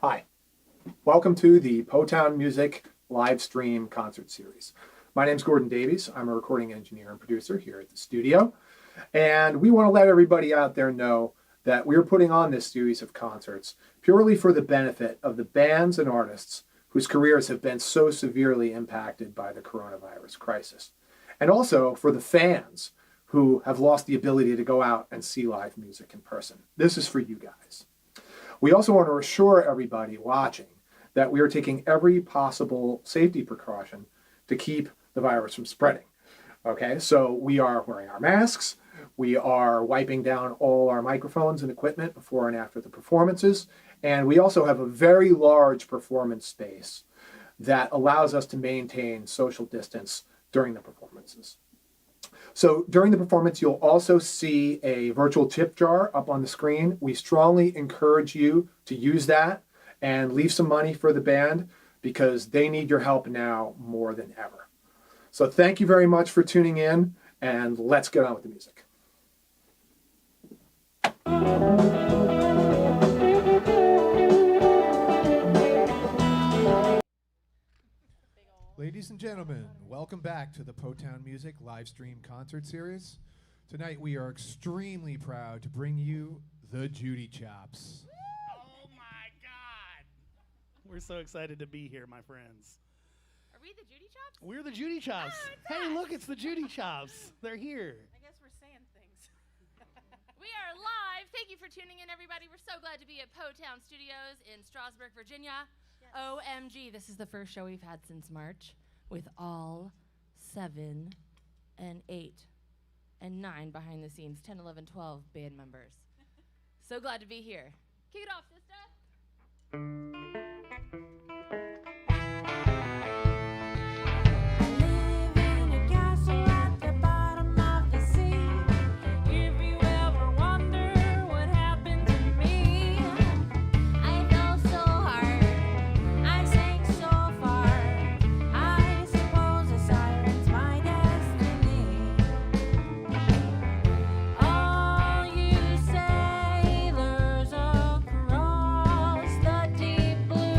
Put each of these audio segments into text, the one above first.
Hi, welcome to the Poetown Music live stream concert series. My name's Gordon Davies. I'm a recording engineer and producer here at the studio. And we want to let everybody out there know that we're putting on this series of concerts purely for the benefit of the bands and artists whose careers have been so severely impacted by the coronavirus crisis. And also for the fans who have lost the ability to go out and see live music in person. This is for you guys. We also want to assure everybody watching that we are taking every possible safety precaution to keep the virus from spreading. Okay, so we are wearing our masks, we are wiping down all our microphones and equipment before and after the performances, and we also have a very large performance space that allows us to maintain social distance during the performances. So during the performance, you'll also see a virtual tip jar up on the screen. We strongly encourage you to use that and leave some money for the band because they need your help now more than ever. So thank you very much for tuning in, and let's get on with the music. Ladies and gentlemen, welcome back to the Poetown Music live stream concert series. Tonight we are extremely proud to bring you the Judy Chops. Oh my God! We're so excited to be here, my friends. Are we the Judy Chops? We're the Judy Chops. Oh, hey, look, it's the Judy Chops. They're here. I guess we're saying things. We are live. Thank you for tuning in, everybody. We're so glad to be at Poetown Studios in Strasburg, Virginia. Yes. OMG, this is the first show we've had since March with all 7 and 8 and 9 behind the scenes, 10, 11, 12 band members. So glad to be here. Kick it off, sister. Blue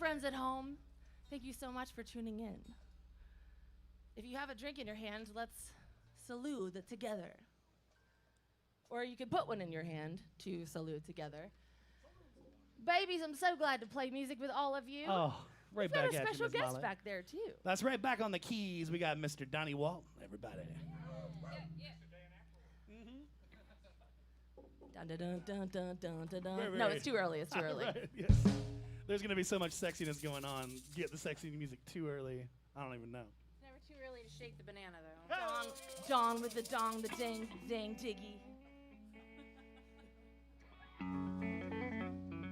friends at home, thank you so much for tuning in. If you have a drink in your hand, let's salute it together. Or you could put one in your hand to salute together. Babies, I'm so glad to play music with all of you. Oh, right We've back got a at special you, Ms. guest Molly. back there, too. That's right, back on the keys, we got Mr. Donnie Walt, everybody. Dun, dun, dun, dun, dun, dun, dun, dun. Right, No, right. it's too early. It's too early. Right, yes. There's going to be so much sexiness going on. Get the sexy music too early. I don't even know. It's never too early to shake the banana, though. Dawn with the dong, the dang, dang, diggy.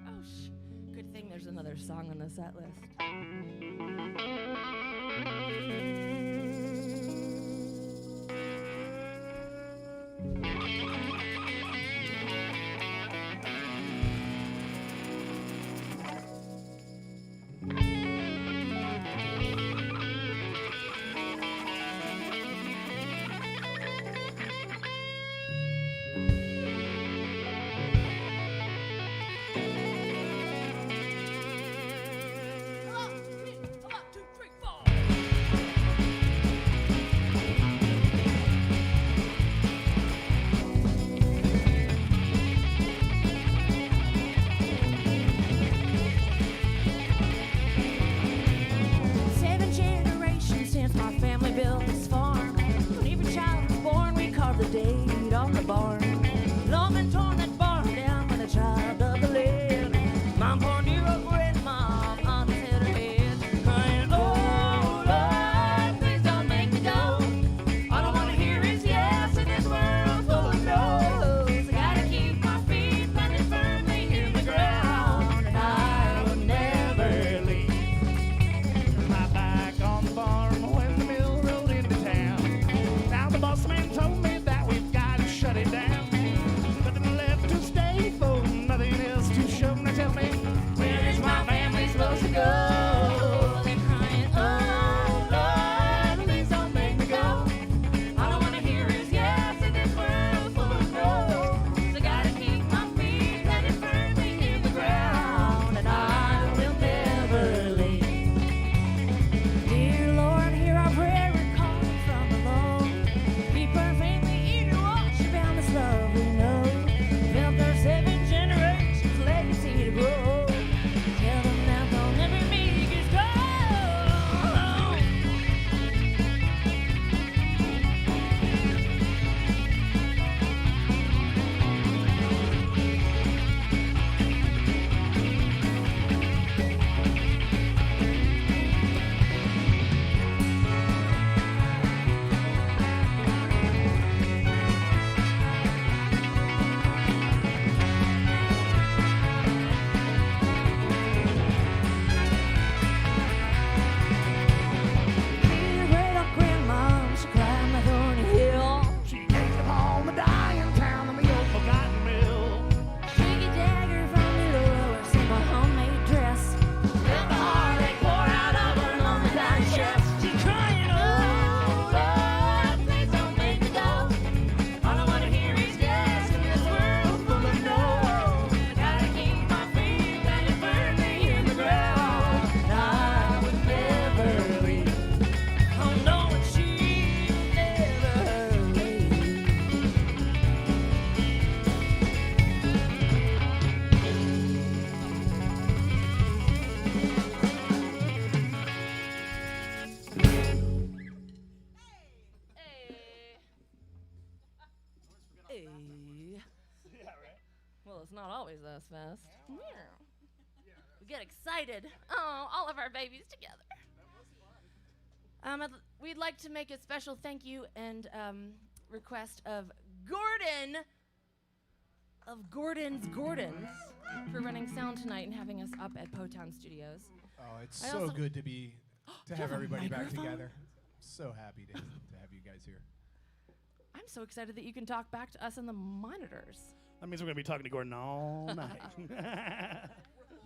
Oh, good thing there's another song on the set list. Well, it's not always this fast. We get excited. Oh, all of our babies together. We'd like to make a special thank you and request of Gordon of Gordon's Gordons for running sound tonight and having us up at Poetown Studios. Oh, it's I so also- good to Do you have have a everybody back microphone? together. So happy to have you guys here. I'm so excited that you can talk back to us in the monitors. That means we're going to be talking to Gordon all night.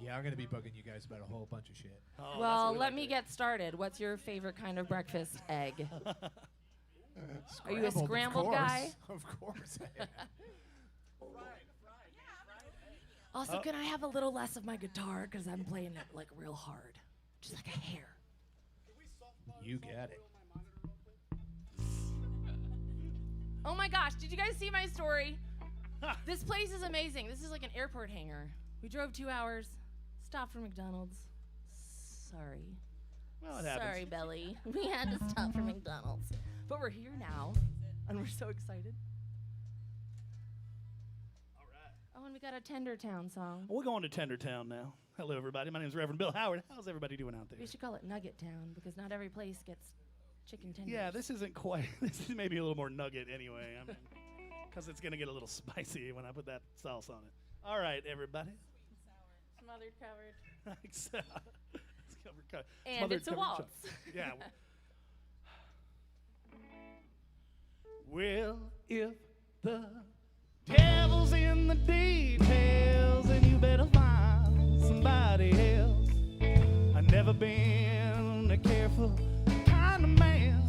Yeah, I'm gonna be bugging you guys about a whole bunch of shit. Oh, that's Well, what we let like me to get started. What's your favorite kind of breakfast egg? Are you a Scrambled, scrambled of course. guy? Of course I am. Also, can I have a little less of my guitar? Because I'm playing it like real hard. Just like a hair. You get it. Oh my gosh, did you guys see my story? This place is amazing. This is like an airport hangar. We drove 2 hours, stopped for McDonald's. Sorry. Well, it happens. Sorry, Belly. We had to stop for McDonald's. But we're here now, and we're so excited. All right. Oh, and we got a Tendertown song. We're going to Tendertown now. Hello, everybody. My name is Reverend Bill Howard. How's everybody doing out there? We should call it Nugget Town because not every place gets chicken tenders. Yeah, this isn't quite. This is maybe a little more nugget anyway. I mean, because it's gonna get a little spicy when I put that sauce on it. All right, everybody. Smothered, covered. It's covered, And smothered, it's a covered waltz. chop. Yeah. Well, if the devil's in the details, then you better find somebody else. I've never been a careful kind of man,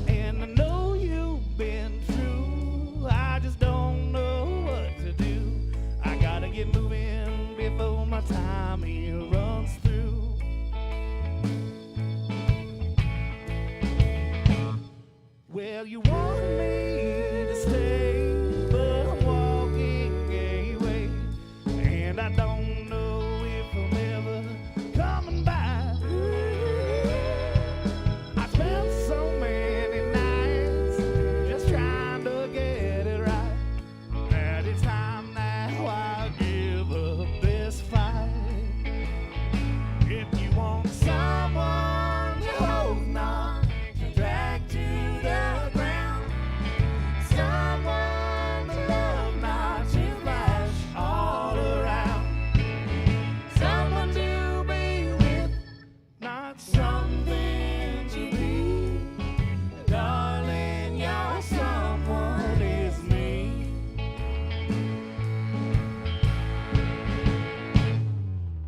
and I know you've been true. I just don't know what to do. I gotta get moving before my time here runs through. Well, you want me to stay, but I'm walking away, and I don't know if I'm ever coming back. I spent so many nights just trying to get it right, that it's time now I give up this fight. If you want someone to hold, not to drag to the ground, someone to love, not to flash all around, someone to be with, not something to be. Darling, your someone is me.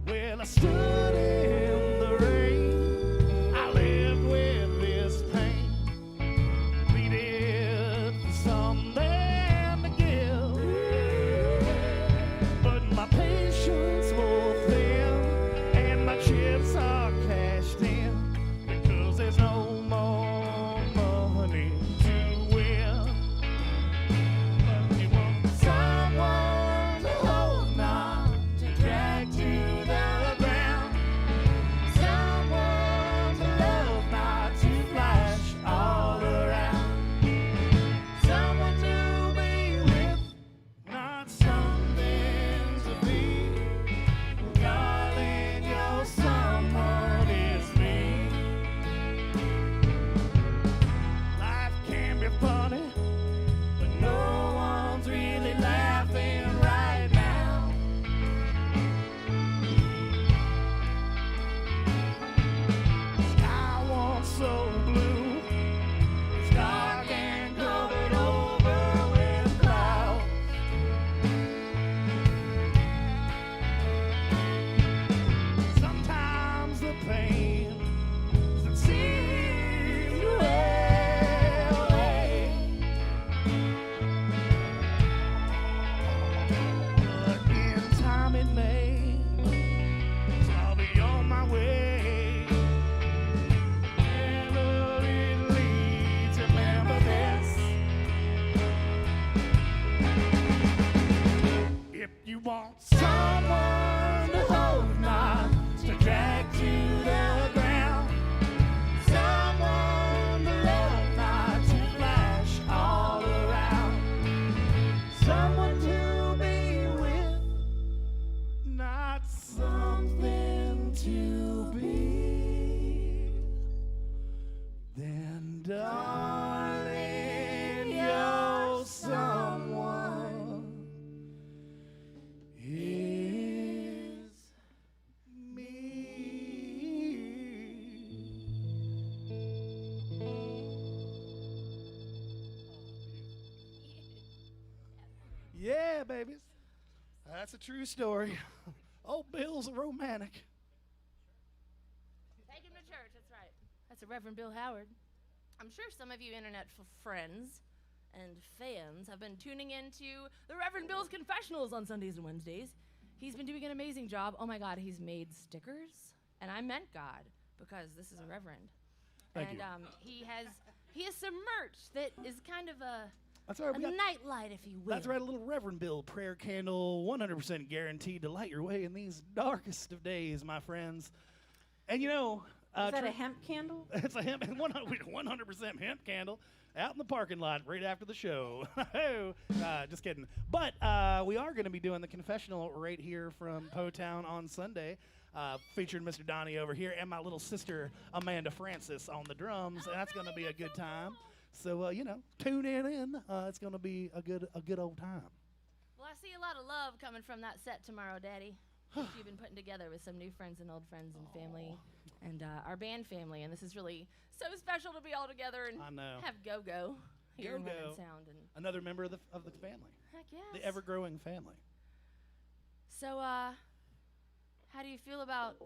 Well, I stood in the rain, I lived with this pain, pleaded for something to give, but my patience wore thin, and my chips are cashed in, because there's no more money to win. But you want someone to hold, not to drag to the ground, someone to love, not to flash all around, someone to be with, not something to be. Darling, your someone is me. Life can be funny, but no one's really laughing right now. Sky once so blue, it's dark and covered over with clouds. Sometimes the pain doesn't seem to wear away, but in time it may. So I'll be on my way. Wherever it leads, remember this: if you want someone to hold, not to drag to the ground, someone to love, not to flash all around, someone to That's a true story. Old Bill's a romantic. Take him to church, that's right. That's a Reverend Bill Howard. I'm sure some of you internet friends and fans have been tuning into the Reverend Bill's confessionals on Sundays and Wednesdays. He's been doing an amazing job. Oh my God, he's made stickers, and I meant God because this is a reverend. Thank and you. he has some merch that is kind of a That's right. a We got, nightlight, if you will. that's right. A little Reverend Bill prayer candle, 100% guaranteed to light your way in these darkest of days, my friends. And you know, Is that a hemp candle? it's a hemp, 100% hemp candle out in the parking lot right after the show. Just kidding. But we are going to be doing the confessional right here from Poetown on Sunday, featuring Mr. Donnie over here and my little sister Amanda Francis on the drums, and that's going to be a good time. So you know, tune in. It's going to be a good old time. Well, I see a lot of love coming from that set tomorrow, Daddy. That you've been putting together with some new friends and old friends and family, and our band family. And this is really so special to be all together and I know. have Go-Go here in Go-Go. Women Sound. And Another member of the family, heck yes. the ever-growing family. So, how do you feel about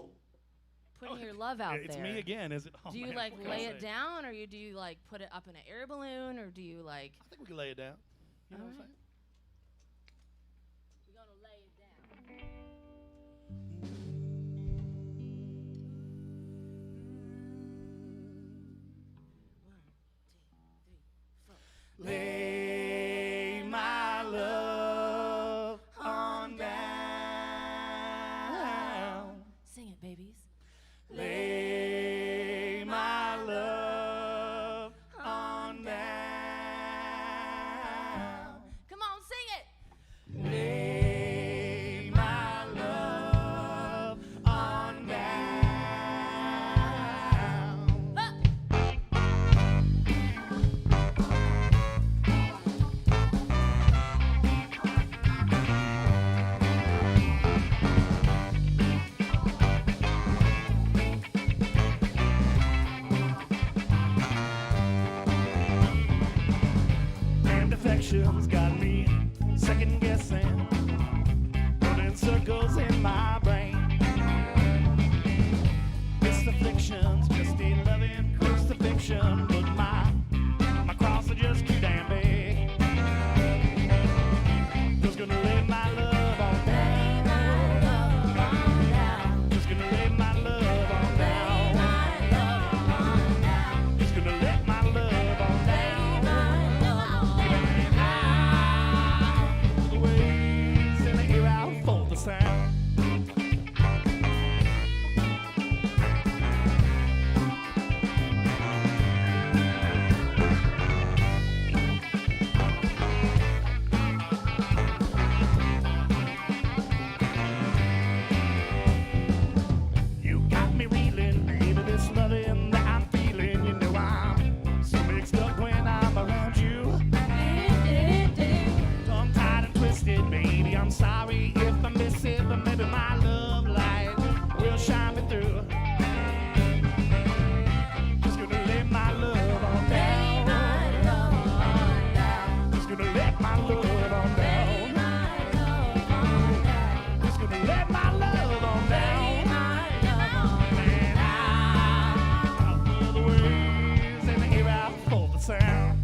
putting your love out It's there? me again, is it? Oh, Do you man, like what can I lay it say? down, or do you like put it up in an air balloon, or do you like? I think we can lay it down. You know what I'm Alright. saying? We're gonna lay it down. Lay my love on down. Sing it, babies. Lay my love on down. Come on, sing it. Lay my love on down. Up. And affection's got me second guessing, running circles in my brain. This affliction's just a loving crucifixion, but my cross is just too damn big. Just gonna lay my love on down. Just gonna lay my love on down. Just gonna let my love on down. The waves in the air out for the sound. You got me reeling, baby, this loving that I'm feeling. You know I'm so mixed up when I'm around you. Tongue-tied and twisted, baby, I'm sorry if I miss it, but maybe my love light will shine me through. Just gonna lay my love on down. Just gonna let my love on down. Just gonna let my love on down. And I'll feel the waves in the air out for the sound.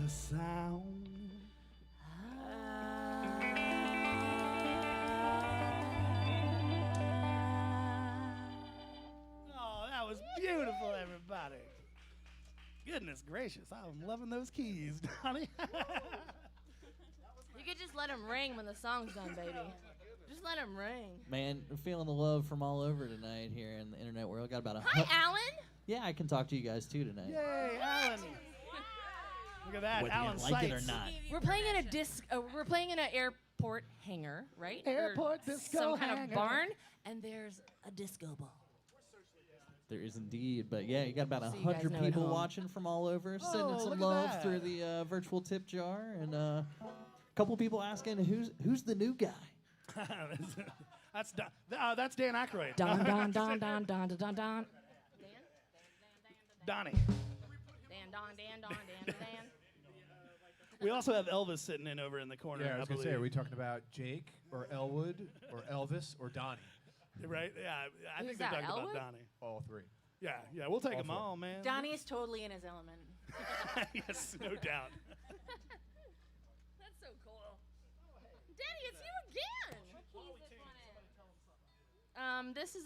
the sound. Oh, that was beautiful, everybody. Goodness gracious, I'm loving those keys, Donnie. You could just let them ring when the song's done, baby. Just let them ring. Man, I'm feeling the love from all over tonight here in the internet world. Got about Hi, Alan. Yeah, I can talk to you guys too tonight. Yay, Alan. Look at that, Whether Alan you like it or Seitz. not. We're playing in a we're playing in an airport hangar, right? Airport Or disco some kind hangar. of barn, and there's a disco ball. There is indeed, but yeah, you got about So you guys 100 know at people home. watching from all over, sending Oh, some look at love that. through the virtual tip jar, and a couple people asking who's the new guy. That's Dan Aykroyd. Don don don don don don don. Donnie. Dan. We also have Elvis sitting in over in the corner. Yeah, I was going to say, are believe. we talking about Jake or Elwood or Elvis or Donnie? Right? Yeah, I Who's think they're that, talking Elwood? about Donnie. All three. Yeah, we'll take All them four. all, man. Donnie is totally in his element. Yes, no doubt. That's so cool. Danny, it's you again. This is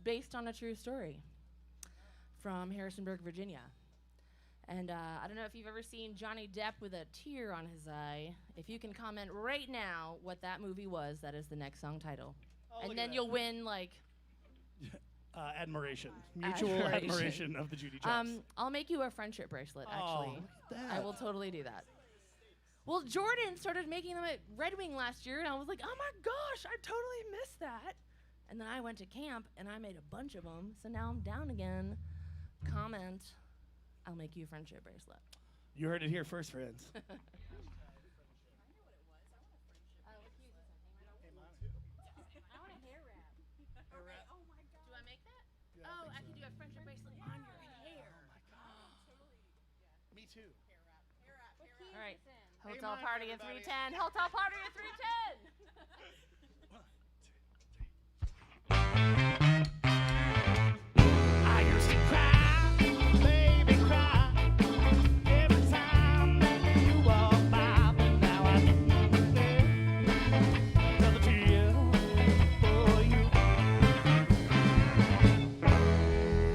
based on a true story from Harrisonburg, Virginia. And I don't know if you've ever seen Johnny Depp with a tear on his eye. If you can comment right now what that movie was, that is the next song title. Oh, look And at then that. you'll win, like, Admiration. Mutual Admiration. admiration of the Judy Chops. I'll make you a friendship bracelet, Oh, actually. look at I that. will totally do that. Well, Jordan started making them at Red Wing last year, and I was like, oh my gosh, I totally missed that. And then I went to camp, and I made a bunch of them, so now I'm down again. Comment, I'll make you a friendship bracelet. You heard it here first, friends. Do I make that? Oh, I can do a friendship bracelet on your hair. Me too. All right. Hey, Hotel mine, party at everybody. 310. Hotel party at 310. I used to cry, baby, cry every time that you walk by, but now I don't care. Another tear for you.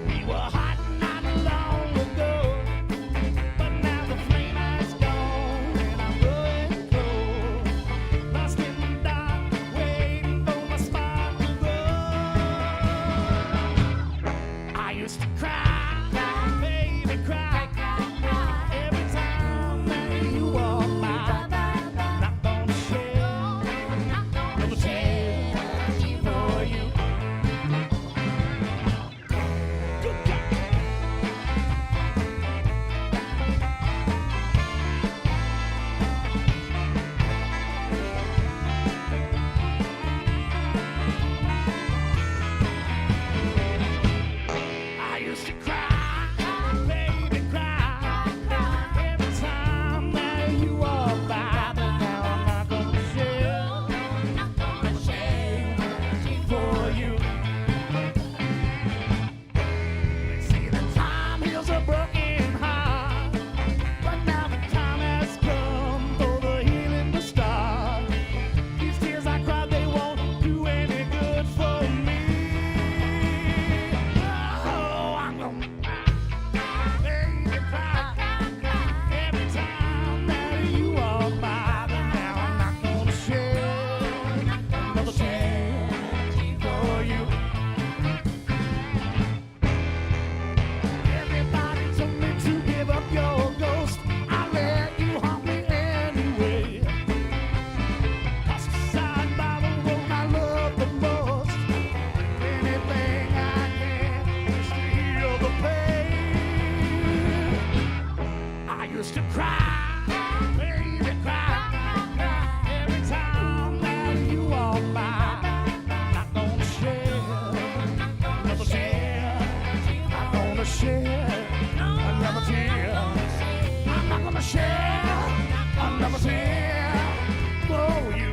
We were hot not long ago, but now the flame has gone and I'm going cold, lost in the dark, waiting for my spark to glow. I used to cry, baby, cry every time that you walk by. Not gonna shed another tear for you. Good God. I used to cry, baby, cry every time that you walk by, but now I'm not gonna shed for you. They say that time heals a broken heart, but now the time has come for the healing to start. These tears I cried, they won't do any good for me. Oh, I'm gonna cry, baby, cry every time that you walk by, but now I'm not gonna shed another tear for you. Everybody told me to give up your ghost. I let you haunt me anyway. Tossed aside by the one I love the most. Anything I can just to heal the pain. I used to cry, baby, cry every time that you walk by. Not gonna shed another tear. Not gonna shed another tear. I'm not gonna shed another tear for you.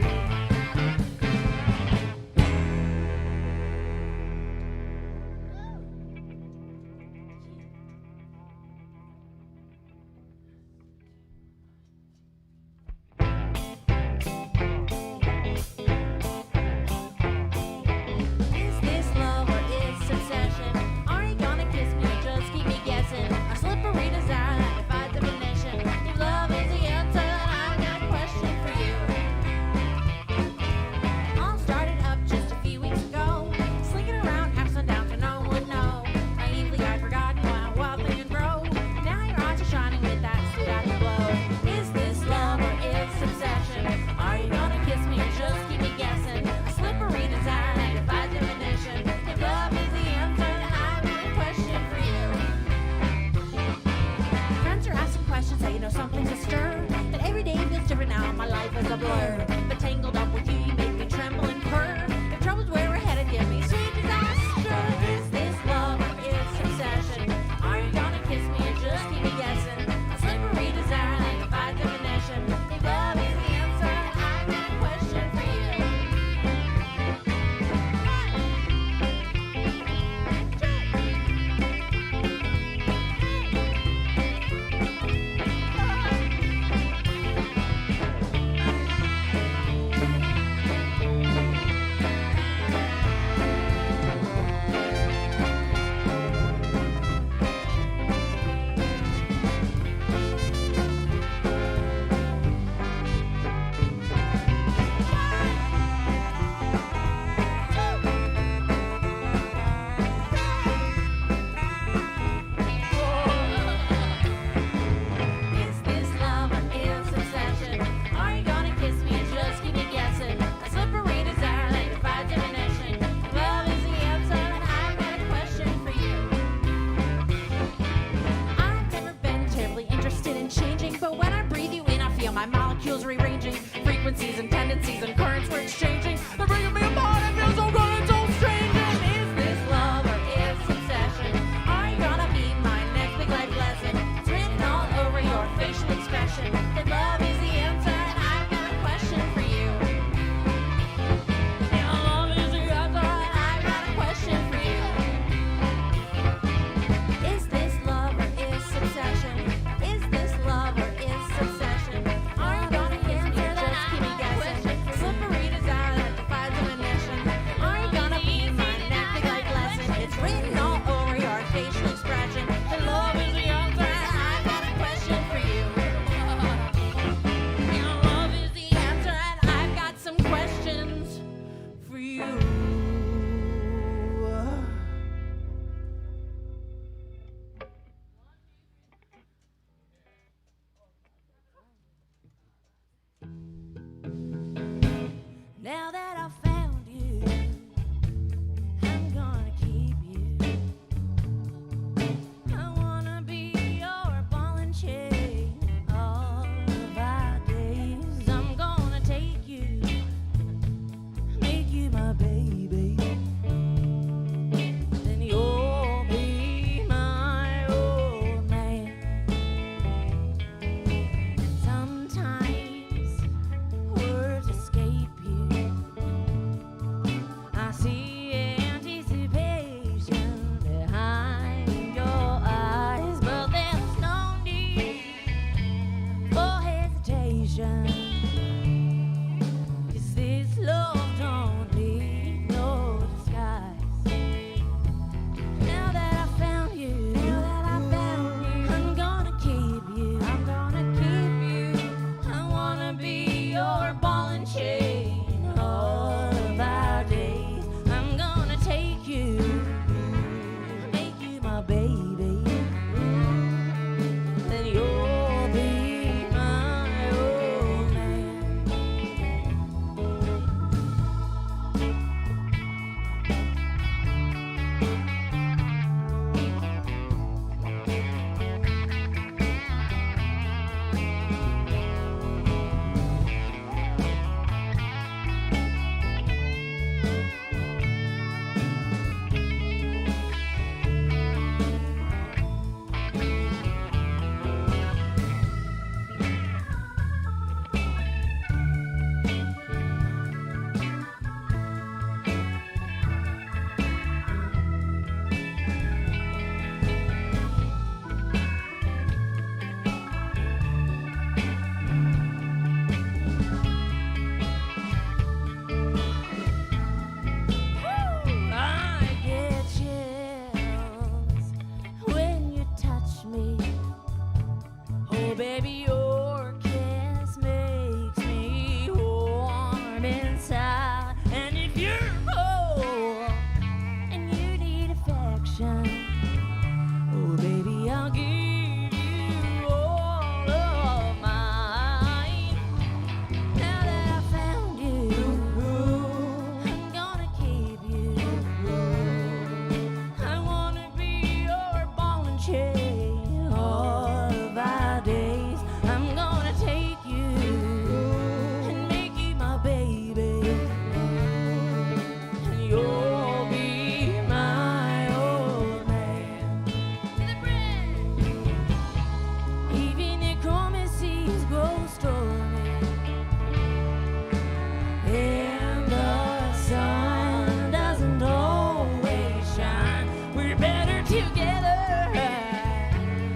together,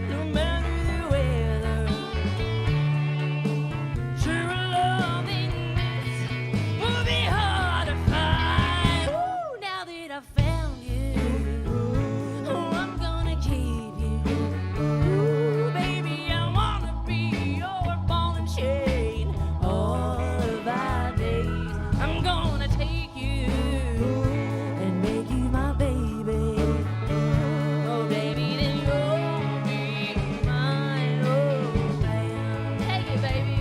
no matter the weather. True lovingness will be hard to find. Ooh, now that I found you, oh, I'm gonna keep you. Ooh, baby, I wanna be your ball and chain. All of our days, I'm gonna take you and make you my baby. Oh, baby, then you'll be mine, oh man. Take it, baby.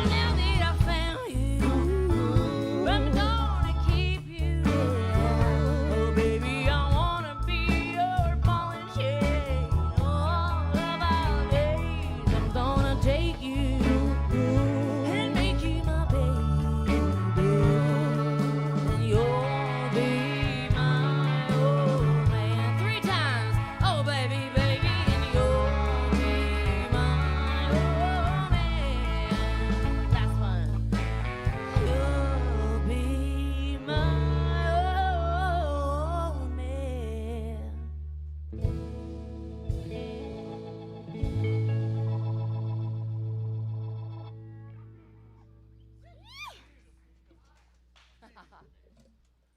Now that I found you, I'm gonna keep you. Oh, baby, I wanna be your ball and chain. All of our days, I'm gonna take you and make you my baby. And you'll be my old man. 3 times. Oh, baby, baby, and you'll be my old man. Last one. You'll be my old man.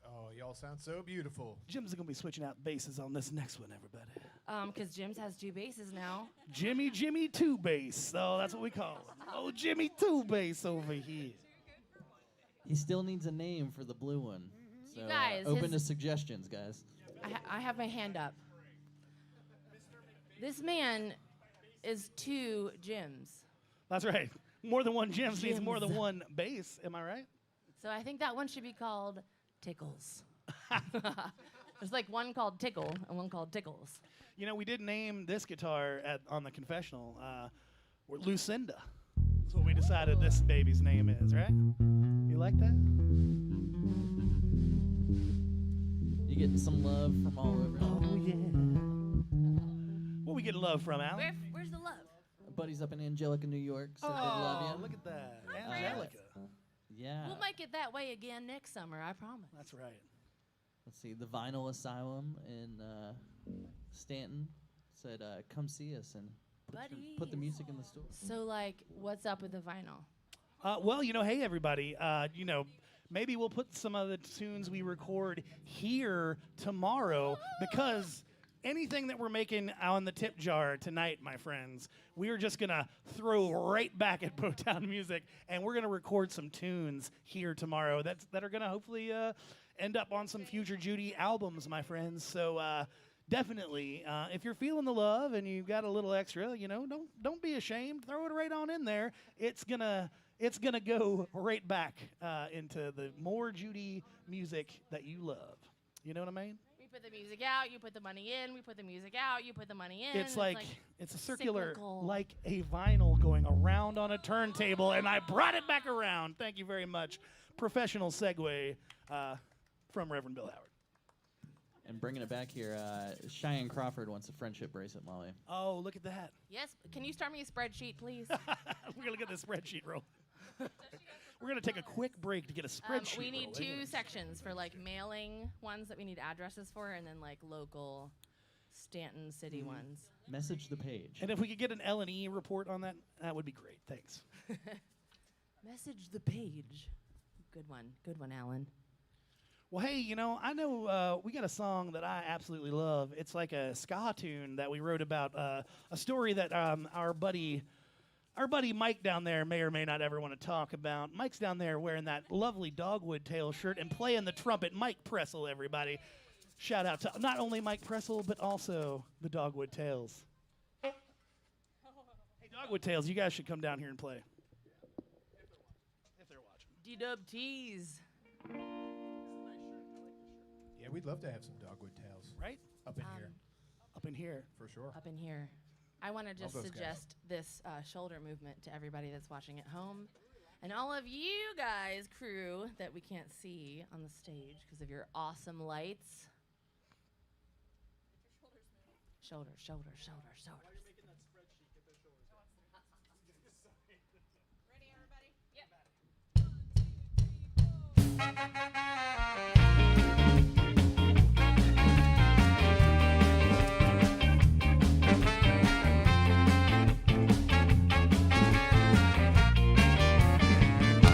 Oh, y'all sound so beautiful. Jim's gonna be switching out basses on this next one, everybody. Because Jim's has 2 basses now. Jimmy Two Bass. Oh, that's what we call him. Oh, Jimmy Two Bass over here. He still needs a name for the blue one. So You guys, open to his- suggestions, guys. I have my hand up. This man is 2 Jims. That's right. More than one Jim needs more than Jims. one bass. Am I right? So I think that one should be called Tickles. There's like one called Tickle and one called Tickles. You know, we did name this guitar on the confessional Lucinda. That's what we decided this baby's name is, right? You like that? You getting some love from all over. Oh, yeah. What we getting love from, Alan? Where's the love? Buddies up in Angelica, New York, said they love you. Look at that. friends. Angelica. Yeah. We'll make it that way again next summer, I promise. That's right. Let's see. The Vinyl Asylum in Stanton said, "Come see us and put the music in the store." So, like, what's up with the vinyl? Well, hey, everybody. Maybe we'll put some of the tunes we record here tomorrow because anything that we're making on the tip jar tonight, my friends, we are just going to throw right back at Poetown Music, and we're going to record some tunes here tomorrow that are going to hopefully end up on some future Judy albums, my friends. So definitely, if you're feeling the love and you've got a little extra, don't be ashamed. Throw it right on in there. It's gonna go right back into the more Judy music that you love. You know what I mean? We put the music out, you put the money in, we put the music out, you put the money in. It's like it's a circular, cyclical. like a vinyl going around on a turntable, and I brought it back around. Thank you very much. Professional segue from Reverend Bill Howard. And bringing it back here, Cheyenne Crawford wants a friendship bracelet, Molly. Oh, look at that. Yes, can you start me a spreadsheet, please? We're going to get this spreadsheet roll. We're going to take a quick break to get a spreadsheet We need roll. two sections for like mailing ones that we need addresses for, and then like local Stanton City ones. Message the page. And if we could get an L&E report on that, that would be great. Thanks. Message the page. Good one, Alan. Well, hey, you know, I know we got a song that I absolutely love. It's like a ska tune that we wrote about a story that our buddy Mike down there may or may not ever want to talk about. Mike's down there wearing that lovely dogwood tail shirt and playing the trumpet. Mike Pressel, everybody. Shout out to not only Mike Pressel, but also the Dogwood Tails. Hey, Dogwood Tails, you guys should come down here and play. If they're watching. D-Dub Tees. Yeah, we'd love to have some dogwood tails Right? up in here, Up in here. for sure. Up in here. I want to just those guys. suggest this shoulder movement to everybody that's watching at home. And all of you guys, crew, that we can't see on the stage because of your awesome lights. Shoulders, shoulders, shoulders, shoulders. Ready, everybody? Yep.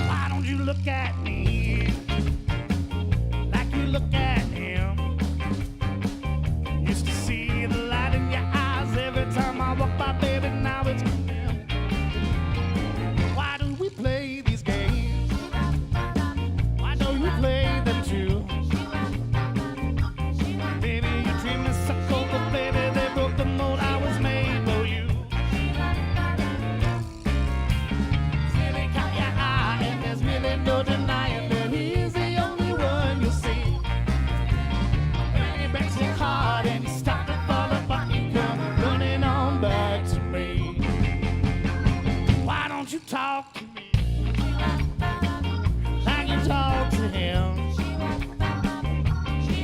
Why don't you look at me like you look at him? Used to see the light in your eyes every time I walk by, baby, now it's dim. Why do we play these games? Why don't you play them too? Baby, you dream is so cold, but baby, they broke the mold I was made for you. Really caught your eye, and there's really no denying that he's the only one you see. When he breaks your heart and you start to fall apart, you come running on back to me. Why don't you talk to me like you talk to him?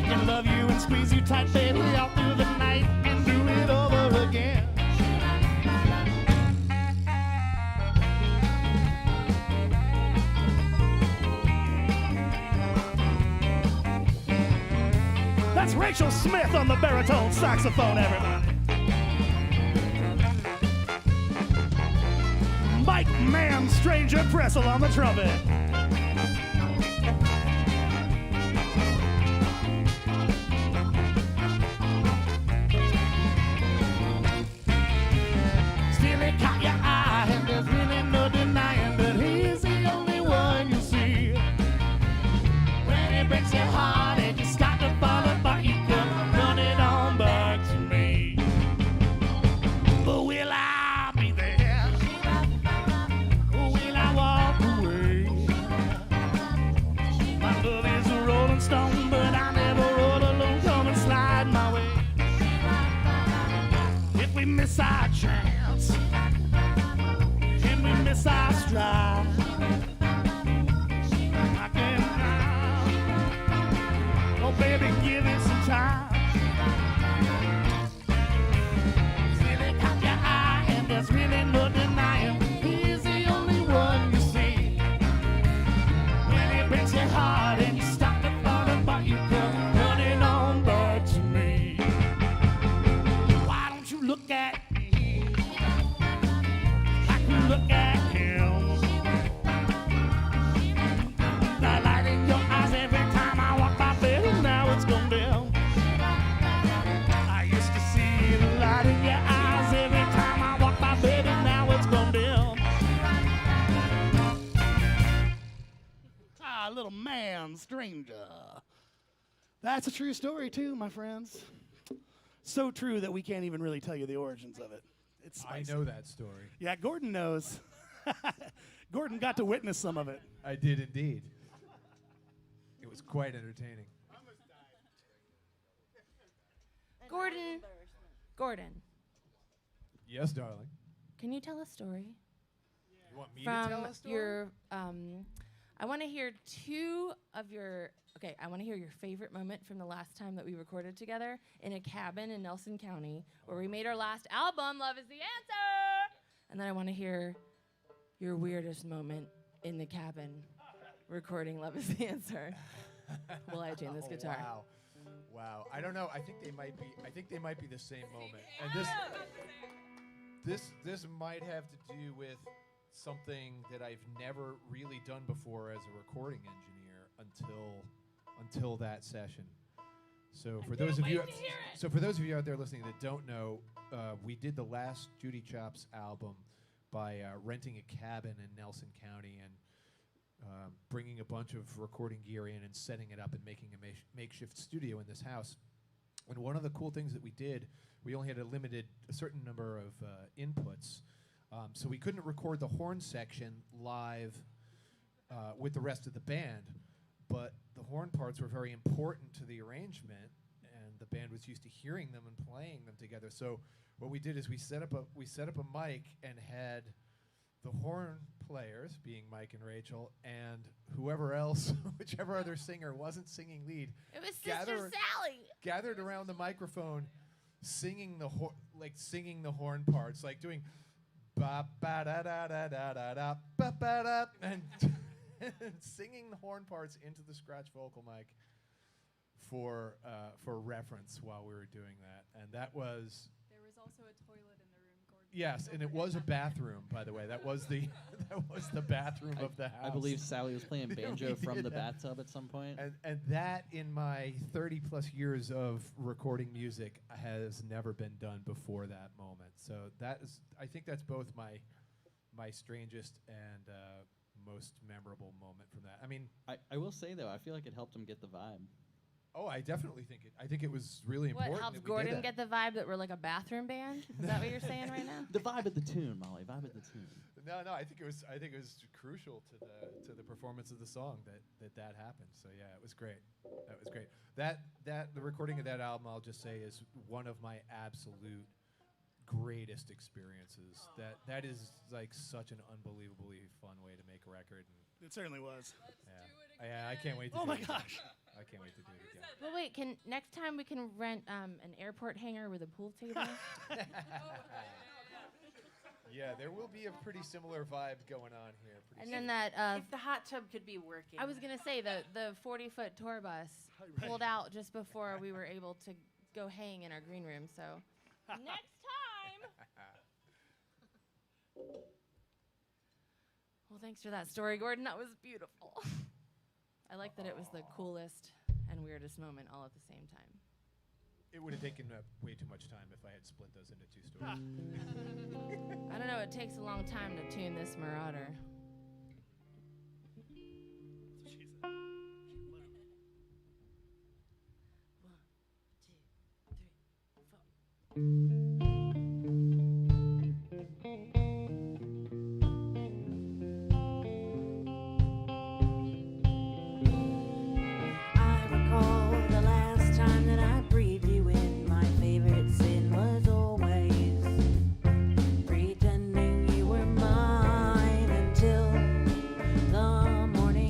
Can love you and squeeze you tight, baby, all through the night and do it over again. That's Rachel Smith on the baritone saxophone, everybody. Mike Man Stranger Pressel on the trumpet. Still it caught your eye, and there's really no denying that he's the only one you see. When it breaks your heart and you start to fall apart, you come running on back to me. But will I be there? Or will I walk away? My love is a rolling stone, but I never roll alone. Come and slide my way. If we miss our chance, and we miss our stride, I can cry. Oh, baby, give it some time. Really caught your eye, and there's really no denying he's the only one you see. When it breaks your heart and you start to fall apart, you come running on back to me. Why don't you look at me like you look at him? The light in your eyes every time I walk by, baby, now it's gone down. I used to see the light in your eyes every time I walk by, baby, now it's gone down. Ah, little man, stranger. That's a true story too, my friends. So true that we can't even really tell you the origins of it. It's I spicy. know that story. Yeah, Gordon knows. Gordon got to witness some of it. I did indeed. It was quite entertaining. Gordon, Yes, darling. can you tell a story? You want me From to tell a story? your, I want to hear I want to hear your favorite moment from the last time that we recorded together in a cabin in Nelson County where we made our last album, Love is the Answer. And then I want to hear your weirdest moment in the cabin recording Love is the Answer while I tune this guitar. Wow. Wow. I don't know. I think they might be the same moment. And this might have to do with something that I've never really done before as a recording engineer until that session. So for those of you out there listening that don't know, we did the last Judy Chops album by renting a cabin in Nelson County and bringing a bunch of recording gear in and setting it up and making a makeshift studio in this house. And one of the cool things that we did, we only had a certain number of inputs, so we couldn't record the horn section live with the rest of the band, but the horn parts were very important to the arrangement, and the band was used to hearing them and playing them together. So what we did is we set up a mic and had the horn players, being Mike and Rachel, and whoever else, whichever other singer wasn't singing lead, It was Sister Sally. gathered around the microphone, singing the horn parts, like doing ba ba da da da da da da ba ba da, and singing the horn parts into the scratch vocal mic for reference while we were doing that, and that was. There was also a toilet in the room, Gordon. Yes, and it was a bathroom, by the way. That was the bathroom of the house. I believe Sally was playing banjo We from did the that. bathtub at some point. And that, in my 30-plus years of recording music, has never been done before that moment. So I think that's both my strangest and most memorable moment from that. I mean, I will say, though, I feel like it helped him get the vibe. oh, I definitely think it. I think it was really What important. helps that we did Gordon that. get the vibe that we're like a bathroom band? Is that what you're saying right now? The vibe of the tune, Molly. Vibe of the tune. No, I think it was crucial to the performance of the song that happened. So yeah, it was great. That was great. The recording of that album, I'll just say, is one of my absolute greatest experiences. That is like such an unbelievably fun way to make a record. And It certainly was. yeah, I can't wait to Oh do my it again. gosh. I can't wait to do it again. But wait, next time we can rent an airport hangar with a pool table? Yeah, there will be a pretty similar vibe going on here. Pretty And soon. then that, If the hot tub could be working. I was going to say, the 40-foot tour bus pulled out just before we were able to go hang in our green room, so next time. Well, thanks for that story, Gordon. That was beautiful. I like that it was the coolest and weirdest moment all at the same time. It would have taken way too much time if I had split those into two stories. I don't know, it takes a long time to tune this Marauder. That's what she said. I recall the last time that I breathed you in. My favorite sin was always pretending you were mine until the morning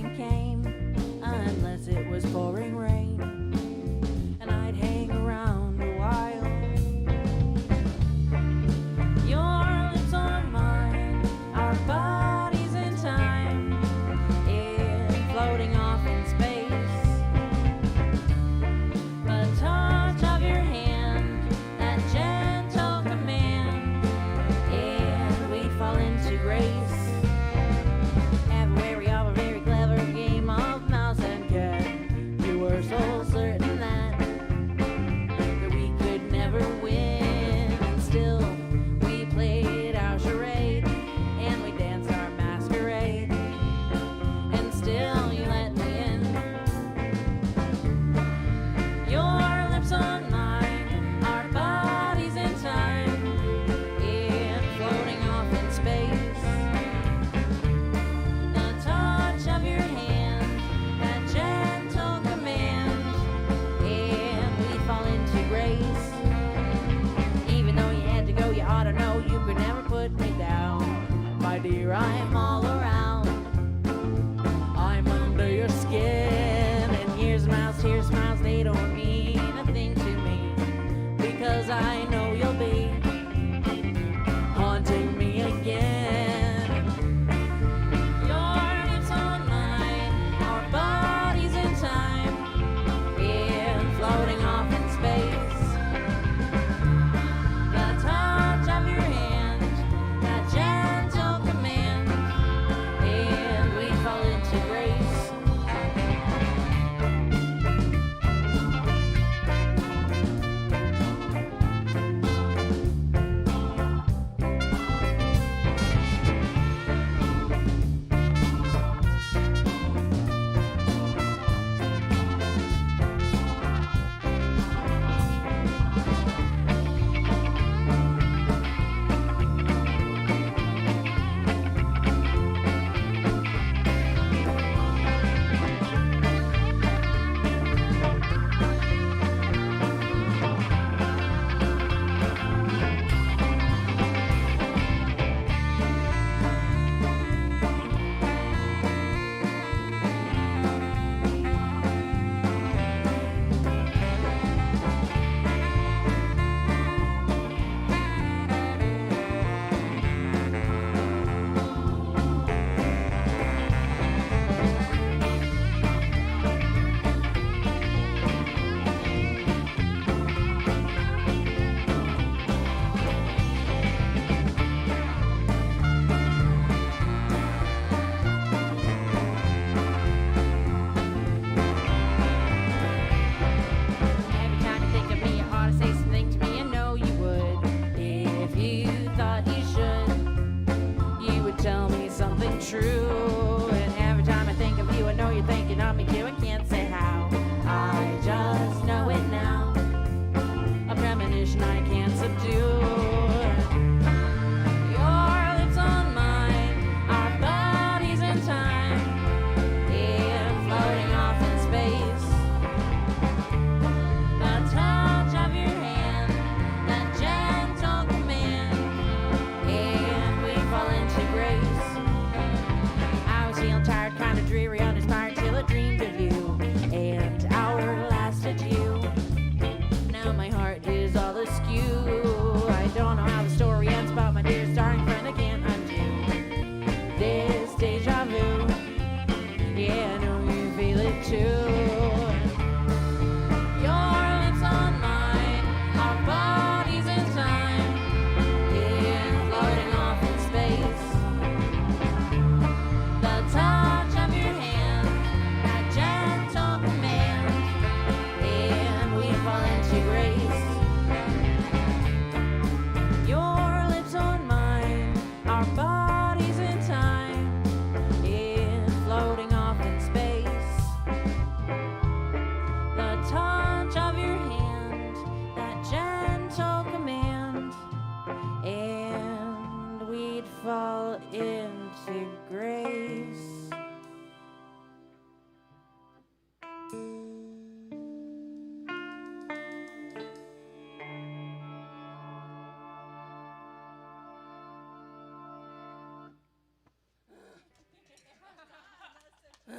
Sally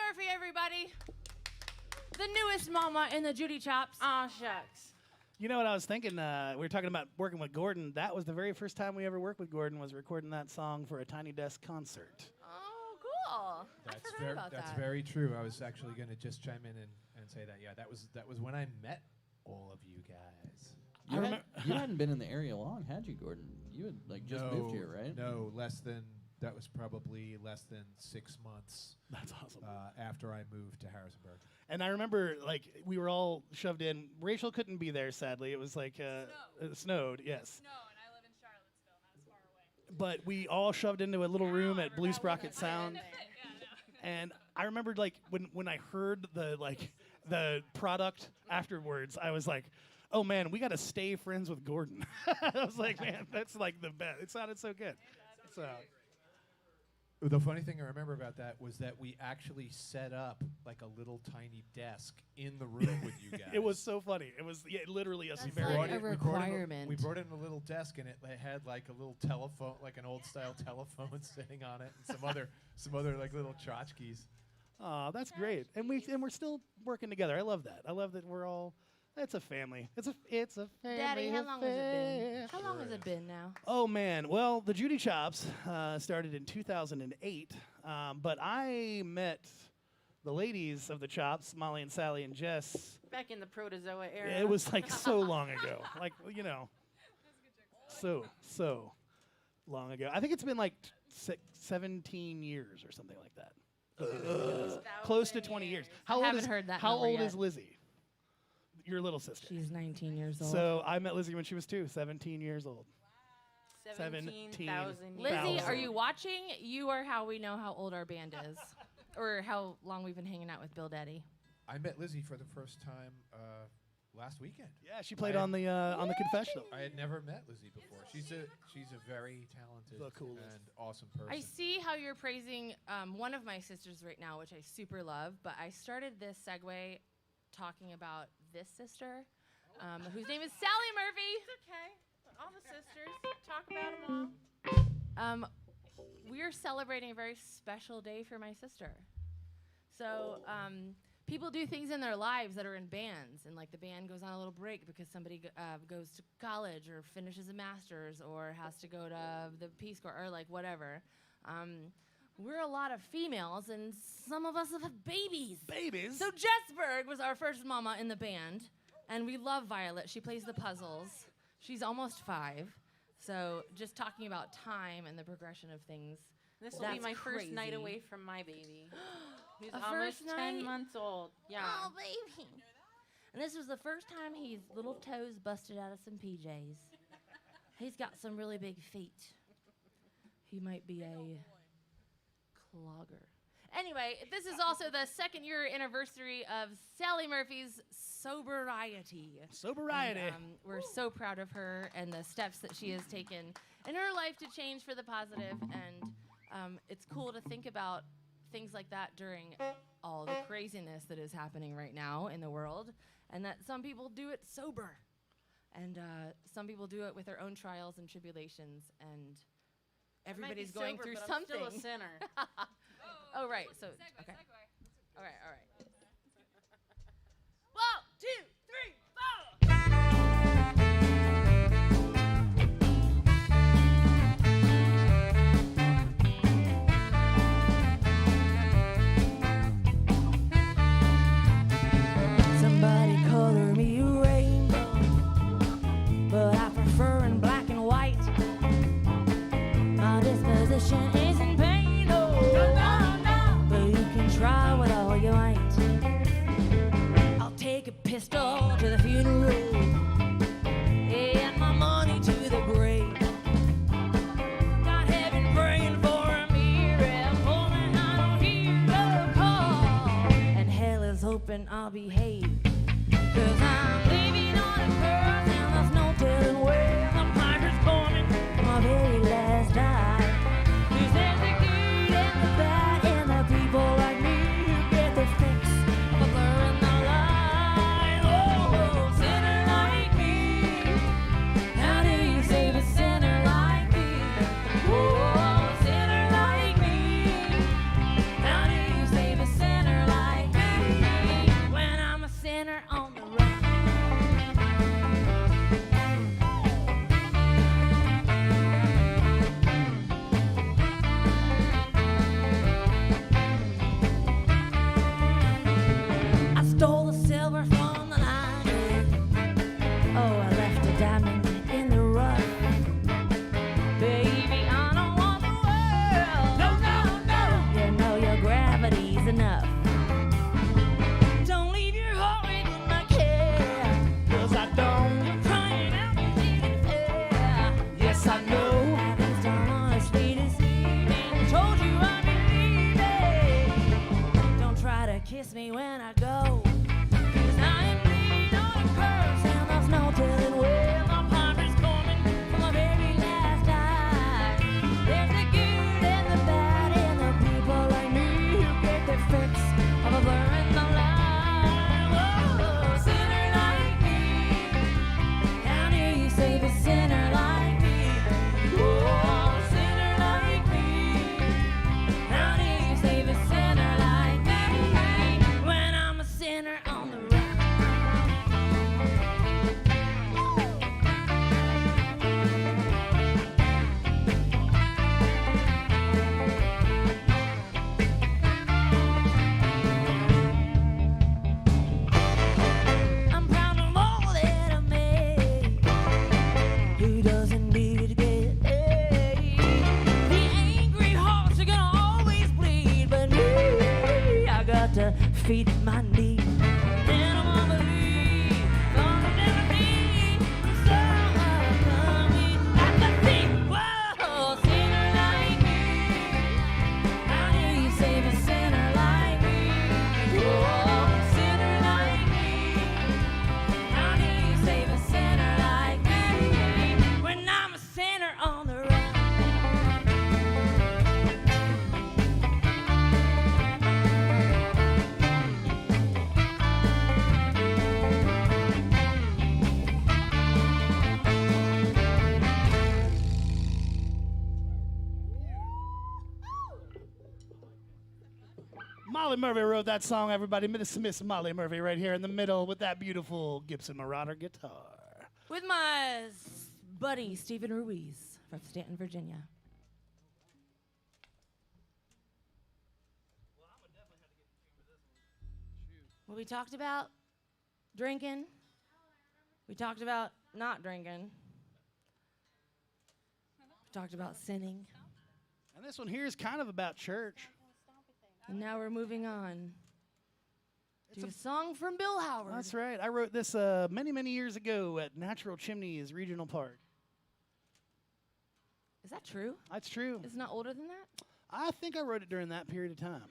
Murphy, everybody. The newest mama in the Judy Chops. Aw, shucks. You know what I was thinking? We were talking about working with Gordon. That was the very first time we ever worked with Gordon, was recording that song for a Tiny Desk concert. Oh, cool. I forgot about That's that. very true. I was actually going to just chime in and say that. Yeah, that was when I met all of you guys. You hadn't been in the area long, had you, Gordon? You had like just moved here, right? No, that was probably less than 6 months. That's awesome. After I moved to Harrisonburg. And I remember, like, we were all shoved in. Rachel couldn't be there, sadly. It was like it snowed, yes. No, and I live in Charlottesville, not as far away. But we all shoved into a little room at Blue Sprocket Sound. And I remembered, like, when I heard the product afterwards, I was like, oh man, we got to stay friends with Gordon. I was like, man, that's like the best. It sounded so good. So. The funny thing I remember about that was that we actually set up like a little tiny desk in the room with you guys. It was so funny. It was literally a That's very like a requirement. We brought in a little desk, and it had like a little telephone, like an old style telephone sitting on it, and some other like little tchotchkes. Oh, that's great. And we're still working together. I love that. I love that we're all. It's a family. It's a family. Daddy, how long has it been? affair. How long has it been now? Oh man, well, the Judy Chops started in 2008, but I met the ladies of the Chops, Molly and Sally and Jess. Back in the protozoa era. It was like so long ago, like so long ago. I think it's been like 17 years or something like that. Close to 20 years. How old haven't is, heard that How number old yet. is Lizzie? Your little sister. She's 19 years old. So I met Lizzie when she was 17 years old. 17,000 Lizzie, years. are you watching? You are how we know how old our band is, or how long we've been hanging out with Bill Daddy. I met Lizzie for the first time last weekend. Yeah, she played on the confessional. I had never met Lizzie before. She's a very talented The coolest. and awesome person. I see how you're praising one of my sisters right now, which I super love, but I started this segue talking about this sister, whose name is Sally Murphy. It's okay. All the sisters. Talk about them all. We're celebrating a very special day for my sister. So people do things in their lives that are in bands, and like the band goes on a little break because somebody goes to college or finishes a master's or has to go to the Peace Corps or like whatever. We're a lot of females, and some of us have had babies. Babies? So Jess Berg was our first mama in the band, and we love Violet. She plays the puzzles. She's almost 5. So just talking about time and the progression of things. This will That's be my first night crazy. away from my baby. Who's A almost first 10 night? months old. Yeah. Oh, baby. And this was the first time his little toes busted out of some PJs. He's got some really big feet. He might be a clogger. Anyway, this is also the 2nd year anniversary of Sally Murphy's sobriety. Sobriety. And, we're so proud of her and the steps that she has taken in her life to change for the positive. And it's cool to think about things like that during all the craziness that is happening right now in the world, and that some people do it sober, and some people do it with their own trials and tribulations, and everybody's going through something. I'm still a sinner. Oh, right. So, Segue, okay. segue. All right. 1, 2, 3, 4. Somebody color me a rainbow, but I prefer in black and white. My disposition isn't pain, no, but you can try with all your might. I'll take a pistol to the funeral and my money to the grave. Got heaven praying for a miracle, and I don't hear the call, and hell is hoping I'll behave. 'Cause I'm living on a earth and there's no telling where the piper's coming my very last dive. 'Cause there's the good and the bad and the people like me who get the fix of a blur in the line. Oh, sinner like me, how do you save a sinner like me? Oh, sinner me when I go. 'Cause I am bleeding on a curse, and there's no telling where my pipe is coming from my very last eye. There's the good and the bad, and the people like me who get their fix of a blur in the line. Whoa, sinner like me, how do you save a sinner like me? Whoa, sinner like me, how do you save a sinner like me when I'm a sinner on the run? I'm proud of all that I made. Who doesn't need to get paid? The angry hearts are gonna always bleed, but me, I got to feed my need. And I'm gonna believe, gonna never be so ugly. I can think, whoa, sinner like me. How do you save a sinner like me? Whoa, sinner like me. How do you save a sinner like me when I'm a sinner on the run? Molly Murphy wrote that song, everybody. Miss Molly Murphy right here in the middle with that beautiful Gibson Marauder guitar. With my buddy Stephen Ruiz from Stanton, Virginia. Well, we talked about drinking. We talked about not drinking. We talked about sinning. And this one here is kind of about church. And now we're moving on to a song from Bill Howard. That's right. I wrote this many, many years ago at Natural Chimneys Regional Park. Is that true? That's true. It's not older than that? I think I wrote it during that period of time.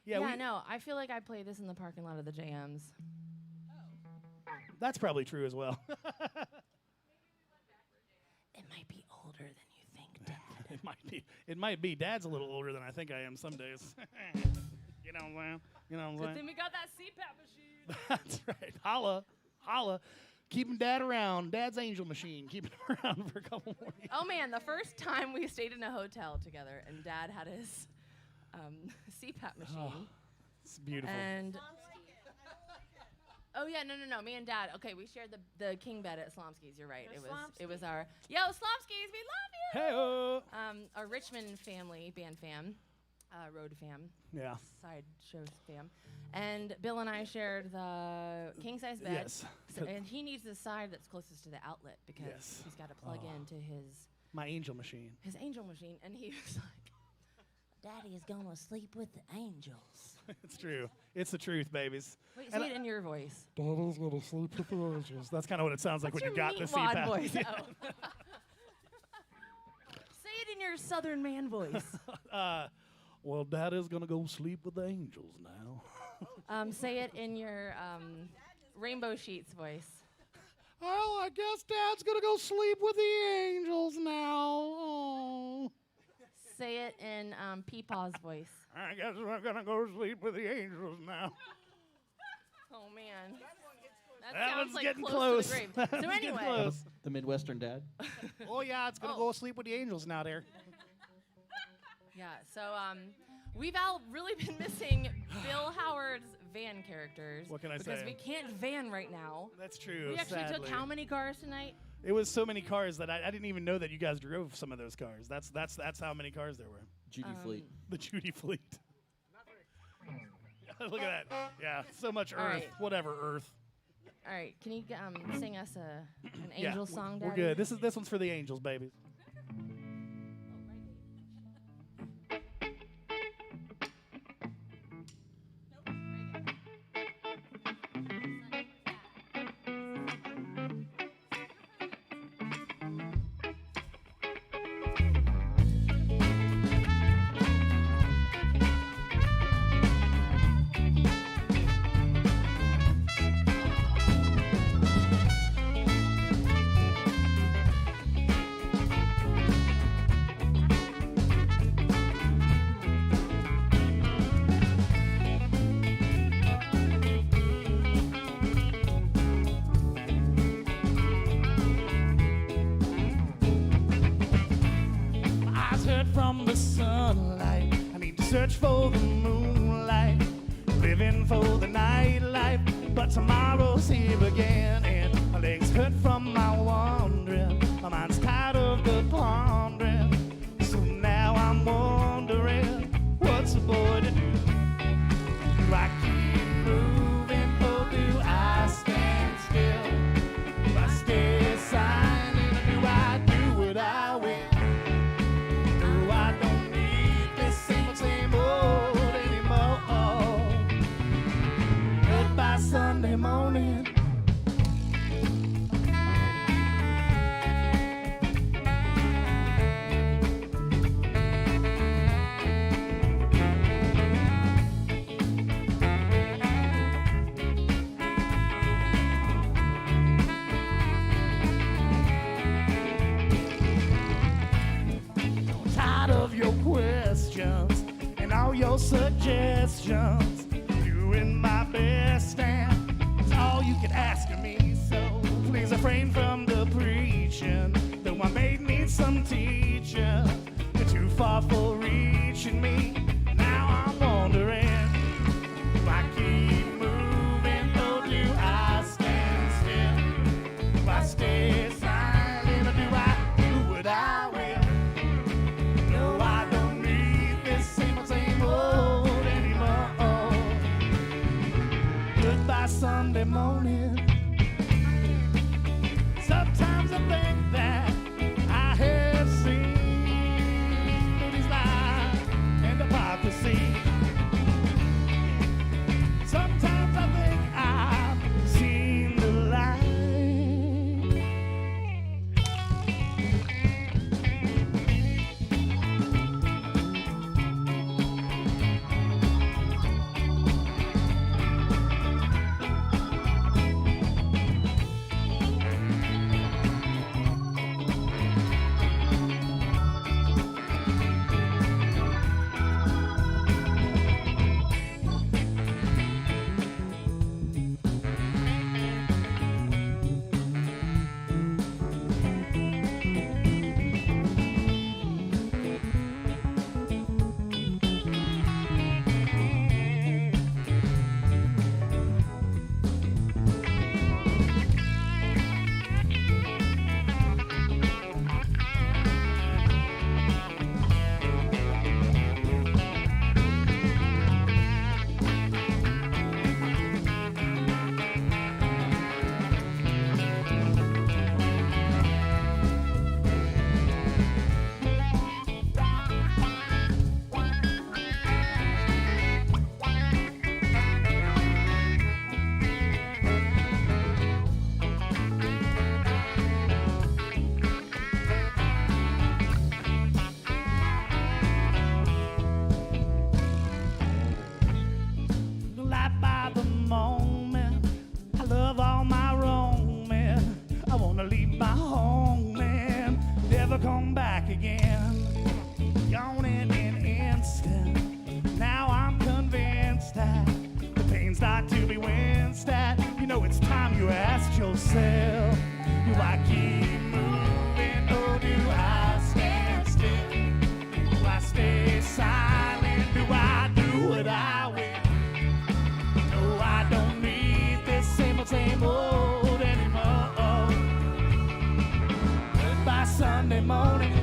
Yeah, I know. I feel like I play this in the parking lot of the JMs. That's probably true as well. It might be older than you think, Dad. It might be. Dad's a little older than I think I am some days. You know what I'm saying? You know what I'm Good saying? thing we got that CPAP machine. That's right. Holla. Keeping Dad around. Dad's angel machine. Keeping him around for a couple more years. Oh, man, the first time we stayed in a hotel together and Dad had his CPAP machine. Oh, it's beautiful. And oh yeah, no. Me and Dad. Okay, we shared the king bed at Slomsky's. You're right. It was our Slomsky's. We love you. Hey-o. Our Richmond family, band fam, road fam, Yeah. side show fam, and Bill and I shared the king size bed. Yes. So, and he needs the side that's closest to the outlet because Yes. he's got to plug into My angel machine. his angel machine, and he was like, "Daddy is gonna sleep with the angels." It's true. It's the truth, babies. Wait, And say it in your voice. Daddy's gonna sleep with the angels. That's kind of what it sounds like What's when you your got the meatwad CPAP. voice? Oh. Say it in your Southern man voice. Well, Daddy's gonna go sleep with the angels now. Say it in your Rainbow Sheets voice. Well, I guess Dad's gonna go sleep with the angels now. Oh. Say it in Peepaw's voice. I guess we're gonna go sleep with the angels now. Oh man, that That sounds one's like getting close close. to the grave. That So one's getting anyway, close. The Midwestern dad. Oh yeah, it's gonna Oh. go sleep with the angels now there. yeah. So we've all really been missing Bill Howard's van characters. What can I because say? we can't van right now. That's true. We actually took sadly. how many cars tonight? It was so many cars that I didn't even know that you guys drove some of those cars. That's how many cars there were. Judy Fleet. The Judy Fleet. Look at that. Yeah, so much Earth. right. Whatever Earth. All right, can you sing us an Yeah, angel song, Daddy? we're good. This one's for the angels, baby. sunlight. I need to search for the moonlight, living for the nightlife. But tomorrow's here again, and my legs hurt from my wandering. My mind's tired of the pondering. So now I'm wondering, what's a boy to do? Do I keep moving or do I stand still? Do I stay silent or do I do what I will? No, I don't need this same old anymore. Goodbye Sunday morning. Tired of your questions and all your suggestions. Doing my best, and it's all you can ask of me. So please refrain from the preaching, though I may need some teaching. You're too far for reaching me. Now I'm wondering, do I keep moving or do I stand still? Do I stay silent or do I do what I will? No, I don't need this same old anymore. Goodbye Sunday morning. Sometimes I think that I have seen these lies and hypocrisy. Sometimes I think I've seen the light. Life by the moment, I love all my roaming. I wanna leave my home, man, never come back again. Gone in an instant. Now I'm convinced that the pain's not to be winced at. You know it's time you asked yourself, do I keep moving or do I stand still? Do I stay silent? Do I do what I will? No, I don't need this same old anymore. Goodbye Sunday morning.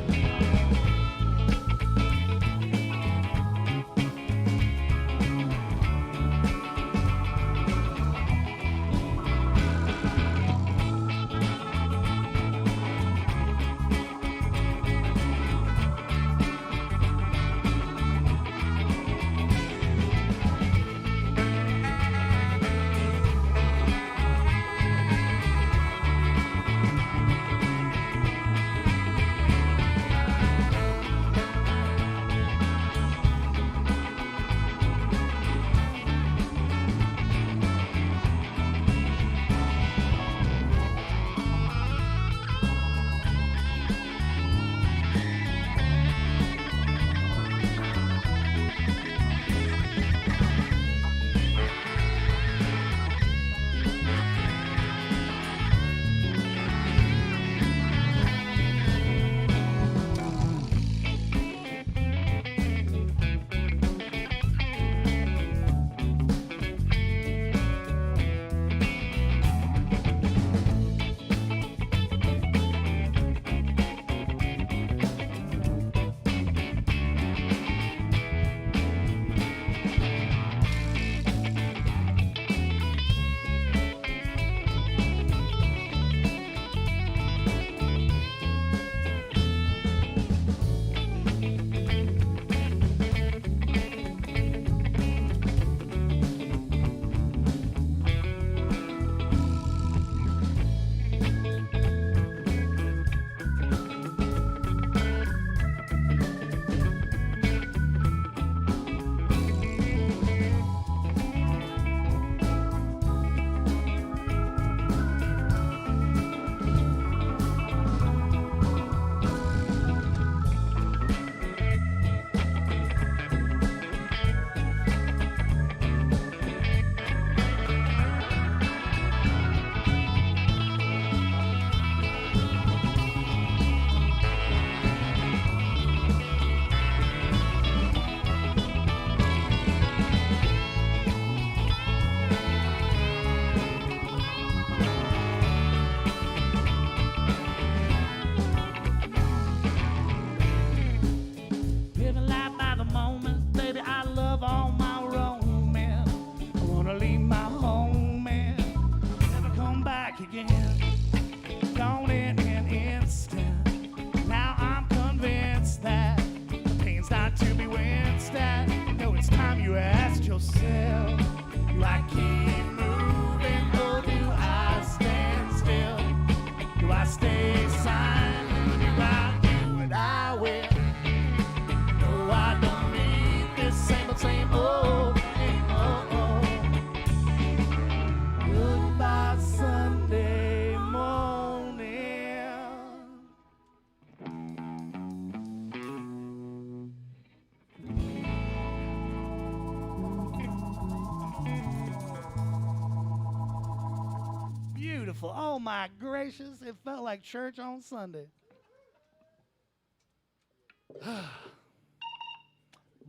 beautiful. Oh, my gracious. It felt like church on Sunday.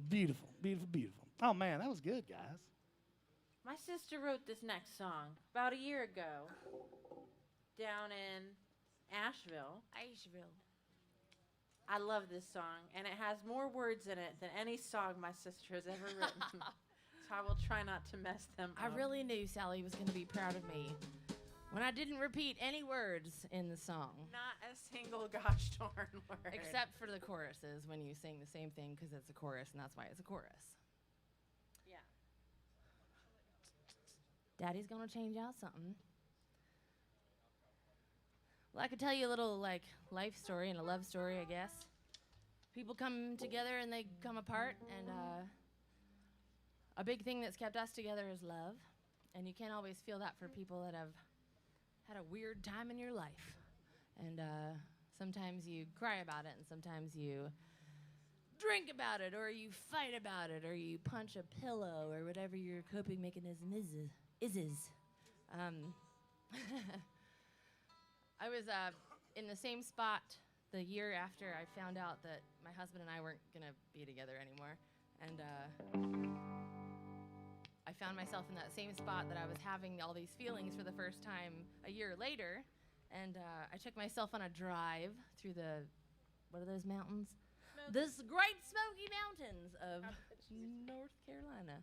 Beautiful, beautiful, beautiful. Oh, man, that was good, guys. My sister wrote this next song about a year ago down in Asheville. I love this song, and it has more words in it than any song my sister has ever written. So I will try not to mess them I up. really knew Sally was going to be proud of me when I didn't repeat any words in the song. Not a single gosh darn word. Except for the choruses when you sing the same thing because it's a chorus, and that's why it's a chorus. Yeah. Daddy's going to change out something. Well, I could tell you a little, like, life story and a love story, I guess. People come together and they come apart, and a big thing that's kept us together is love. And you can't always feel that for people that have had a weird time in your life. And sometimes you cry about it, and sometimes you drink about it, or you fight about it, or you punch a pillow, or whatever your coping mechanism is. I was in the same spot the year after I found out that my husband and I weren't going to be together anymore. And I found myself in that same spot that I was having all these feelings for the first time a year later. And I took myself on a drive through the, what are those mountains? This Great Smoky Mountains of North Carolina.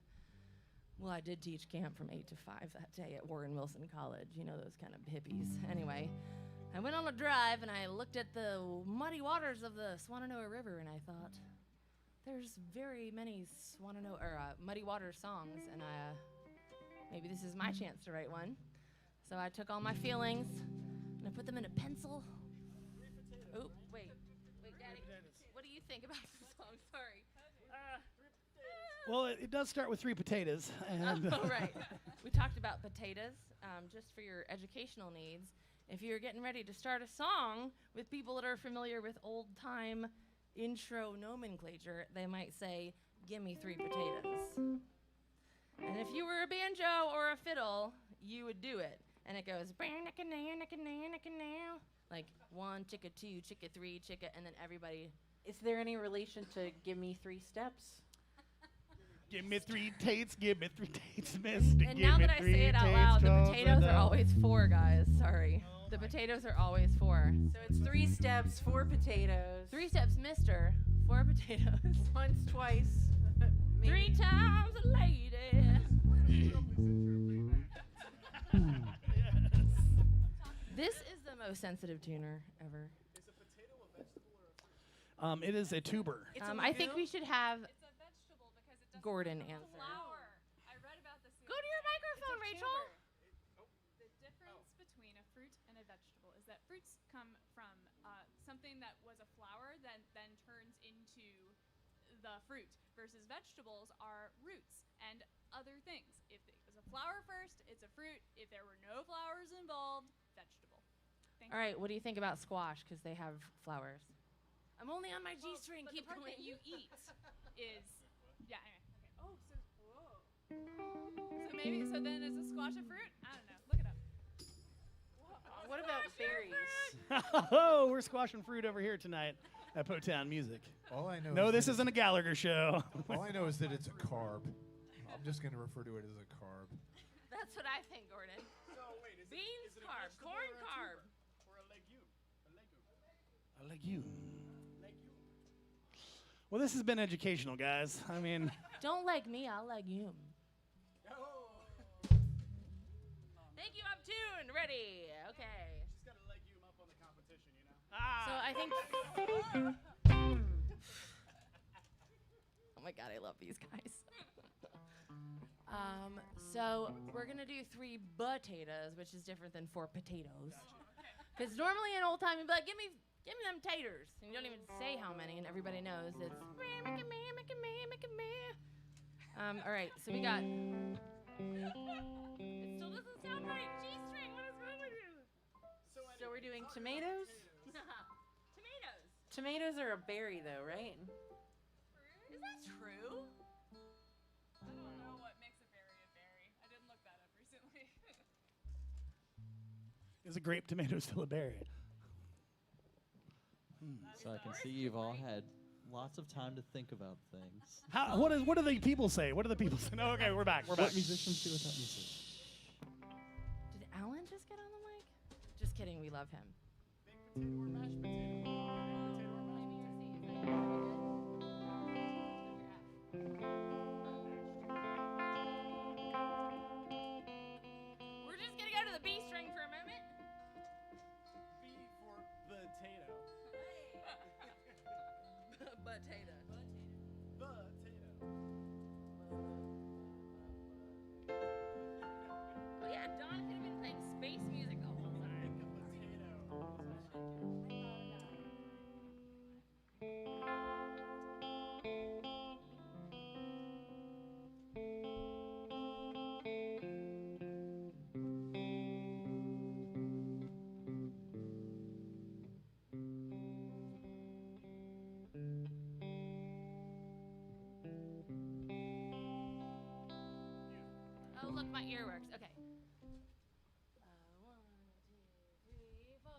Well, I did teach camp from 8 to 5 that day at Warren Wilson College. You know, those kind of hippies. Anyway, I went on a drive, and I looked at the muddy waters of the Shenandoah River, and I thought, there's very many muddy water songs, and maybe this is my chance to write one. So I took all my feelings, and I put them in a pencil. Oh, wait, Daddy, what do you think about this song? Sorry. Well, it does start with 3 potatoes. And Oh, right. We talked about potatoes, just for your educational needs. If you're getting ready to start a song with people that are familiar with old-time intro nomenclature, they might say, "Give me 3 potatoes." And if you were a banjo or a fiddle, you would do it. And it goes, like 1, chicka 2, chicka 3, chicka, and then everybody. Is there any relation to Give Me 3 Steps? Give me 3 tates, give me 3 tates, mister. And now that I say it out loud, the potatoes are always 4, guys. Sorry. The potatoes are always 4. So it's 3 steps, 4 potatoes. 3 steps, mister. 4 potatoes. Once, twice. 3 times a lady. This is the most sensitive tuner ever. Is a potato a vegetable or a... It is a tuber. I think we should have It's a vegetable because it doesn't Gordon have a answer. flower. I read about this. the Go other to your day. microphone, It's a Rachel. tuber. The difference between a fruit and a vegetable is that fruits come from something that was a flower that then turns into the fruit, versus vegetables are roots and other things. If it was a flower first, it's a fruit. If there were no flowers involved, vegetable. All right, what do you think about squash? Because they have flowers. I'm only on my Well, G-string. but Keep the part going. that you eat is, yeah. Anyway, okay. Oh, so whoa. So then is a squash a fruit? I don't know. Look it up. What about berries? Oh, we're squashing fruit over here tonight at Poetown Music. All I know. No, is this that isn't a Gallagher show. All I know is that it's a carb. I'm just going to refer to it as a carb. That's what I think, Gordon. So wait, is Beans carb, corn carb. Or a legume? A legume. Well, this has been educational, guys. I mean, Don't like me, I'll like you. Thank you, I'm tuned. Ready. Okay. she's got a legume up on the competition, you know. So I think. Oh my God, I love these guys. So we're gonna do 3 potatoes, which is different than 4 potatoes. Because normally in old time you'd be like, give me them taters, and you don't even say how many, and everybody knows it's. All right, so we got. It still doesn't sound right. G-string, what is wrong with you? So we're doing tomatoes? Tomatoes. Tomatoes are a berry, though, right? Is that true? I don't know what makes a berry a berry. I didn't look that up recently. Is a grape tomato still a berry? So I can see you've all had lots of time to think about things. What do the people say? What do the people say? No, okay, we're back. We're back. What musicians do without music? Did Alan just get on the mic? Just kidding, we love him. We're just gonna go to the B string for a moment. B for potato. Potato. Oh yeah, Don could have been playing space music the whole time. Oh, look, my ear works. Okay. 1, 2, 3, 4.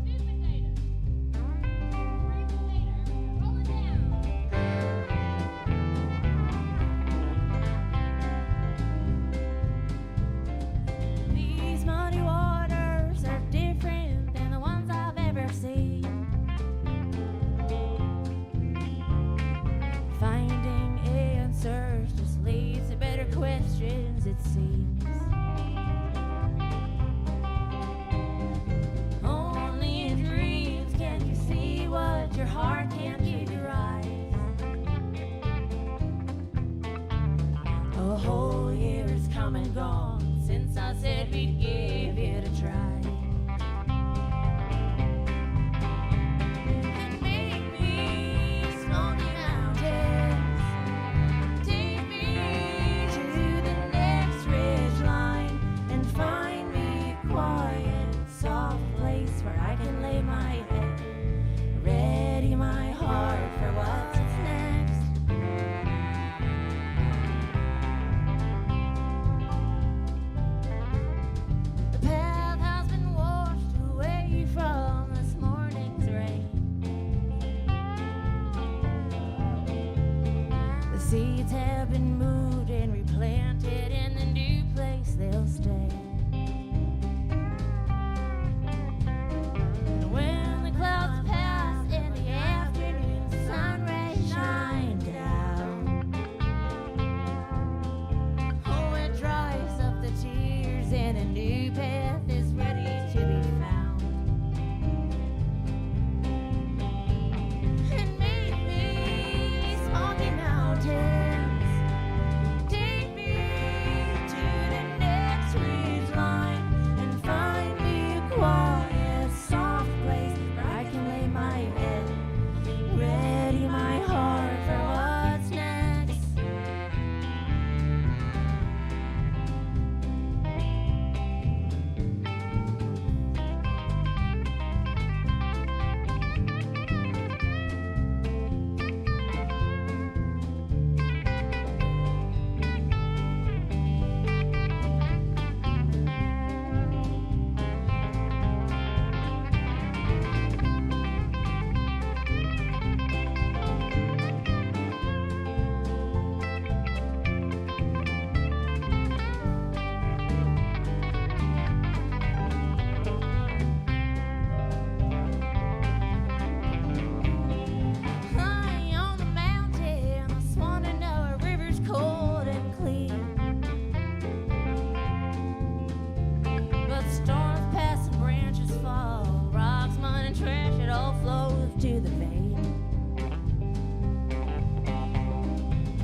Two potatoes. Three potatoes. Roll it down. These muddy waters are different than the ones I've ever seen. Finding answers just leads to better questions, it seems. Only in dreams can you see what your heart can't give your eyes. A whole year has come and gone since I said we'd give it a try. And make me Smoky Mountains. Take me to the next ridge line and find me a quiet, soft place where I can lay my head, ready my heart for what's next. The path has been washed away from this morning's rain. The seeds have been moved and replanted in the new place they'll stay. And when the clouds pass and the afternoon sun rays shine down, oh, it dries up the tears and a new path is ready to be found. And make me Smoky Mountains. Take me to the next ridge line and find me a quiet, soft place where I can lay my head, ready my heart for what's next. High on the mountain, the Shenandoah River's cold and clean. But storms pass and branches fall, rocks, mud, and trash, it all flows to the vein.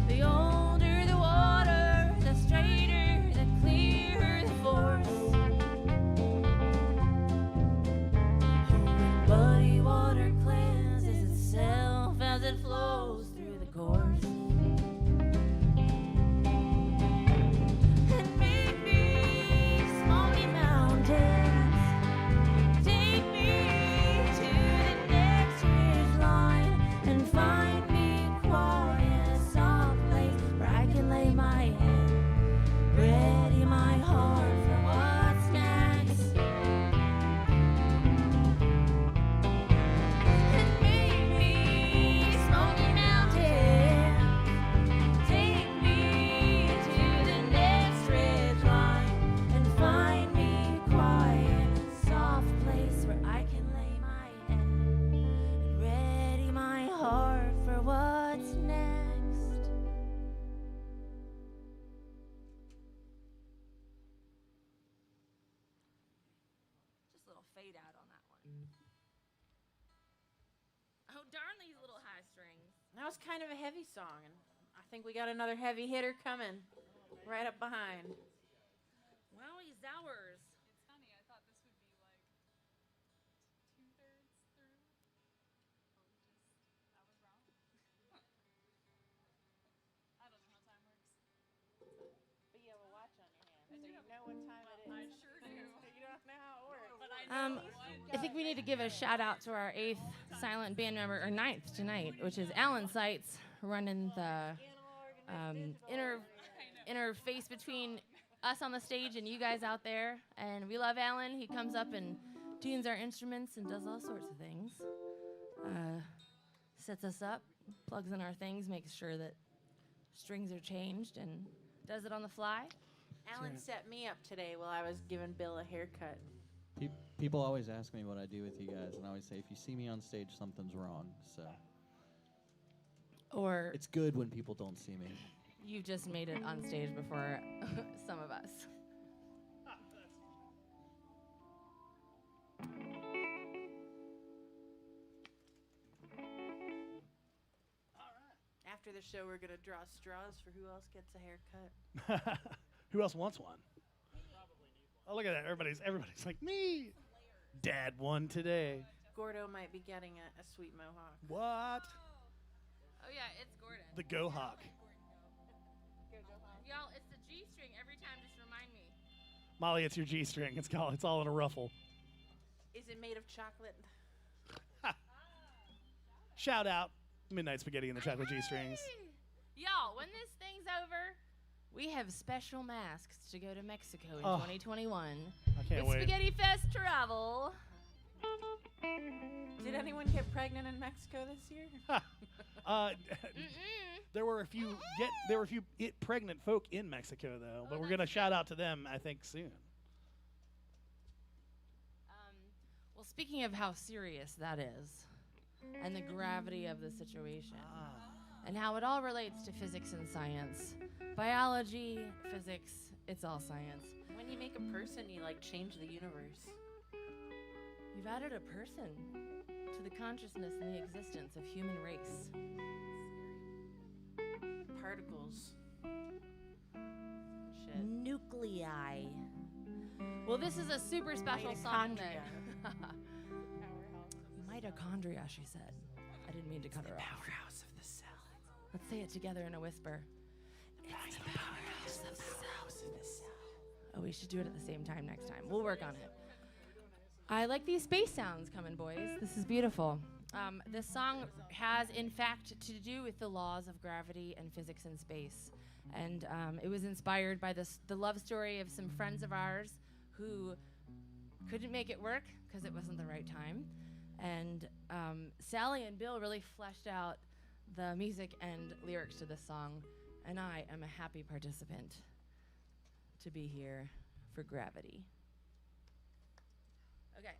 The older the water, the straighter, the clearer the force. Muddy water cleanses itself as it flows through the course. And make me Smoky Mountains. Take me to the next ridge line and find me a quiet, soft place where I can lay my head, ready my heart for darn these little high strings. That was kind of a heavy song, and I think we got another heavy hitter coming right up behind. Wowie zowers. It's funny. I thought this would be like 2/3 through. I was wrong. I don't know how time works. But you have a watch on your hand, so you know what time it is. I sure do. You don't know how it works. But I know I think we need to give a shout out to our 8th silent band member, or 9th tonight, which is Alan Seitz, running the interface between us on the stage and you guys out there. And we love Alan. He comes up and tunes our instruments and does all sorts of things. Sets us up, plugs in our things, makes sure that strings are changed, and does it on the fly. Alan set me up today while I was giving Bill a haircut. People always ask me what I do with you guys, and I always say, if you see me on stage, something's wrong. So Or it's good when people don't see me. you just made it on stage before some of us. After the show, we're gonna draw straws for who else gets a haircut. Who else wants one? Oh, look at that. Everybody's like, me. Dad won today. Gordo might be getting a sweet mohawk. What? Oh yeah, it's Gordon. The Go Hawk. Y'all, it's the G string every time. Just remind me. Molly, it's your G string. It's all in a ruffle. Is it made of chocolate? Shout out. Midnight Spaghetti and the Chocolate G strings. Y'all, when this thing's over, we have special masks to go to Mexico in Oh. 2021 I can't with wait. Spaghetti Fest travel. Did anyone get pregnant in Mexico this year? There were a few pregnant folk in Mexico though, but we're gonna shout out to them I think soon. Well, speaking of how serious that is, and the gravity of the situation, and how it all relates to physics and science, biology, physics, it's all science. When you make a person, you like change the universe. You've added a person to the consciousness and the existence of human race. Particles. Shit. Nuclei. Well, this is a super special song that mitochondria, she said. I didn't mean to cut her off. Powerhouse of the cell. Let's say it together in a whisper. It's the powerhouse of the cell. Oh, we should do it at the same time next time. We'll work on it. I like these space sounds coming, boys. This is beautiful. This song has, in fact, to do with the laws of gravity and physics in space. And it was inspired by the love story of some friends of ours who couldn't make it work because it wasn't the right time. And Sally and Bill really fleshed out the music and lyrics to this song. And I am a happy participant to be here for Gravity. Okay.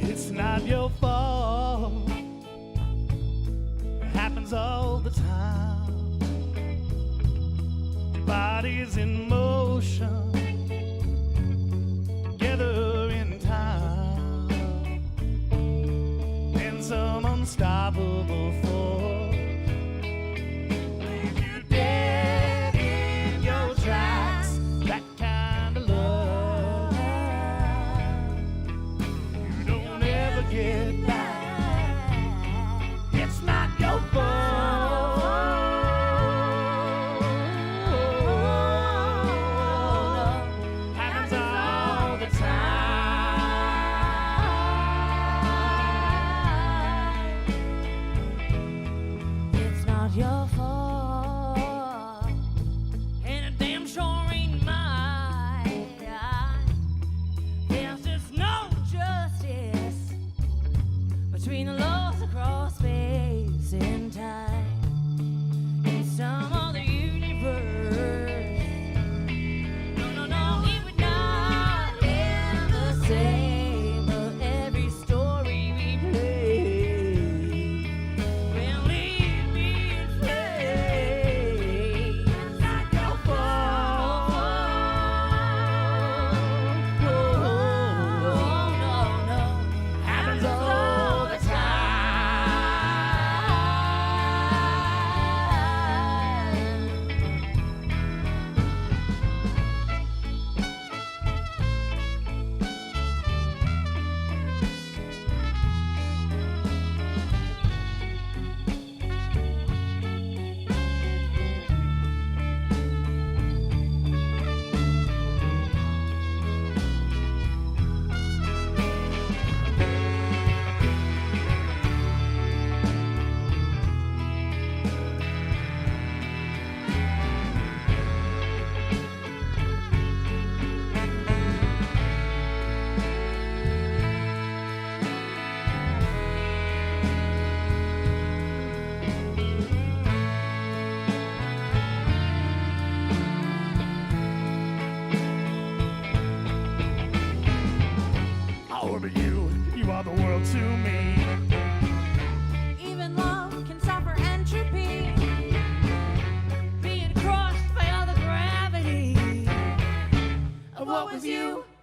It's not your fault. It happens all the time. Your body's in motion, together in time, in some unstoppable force. Leave you dead in your tracks. That kind of love you don't ever get back. It's not your fault.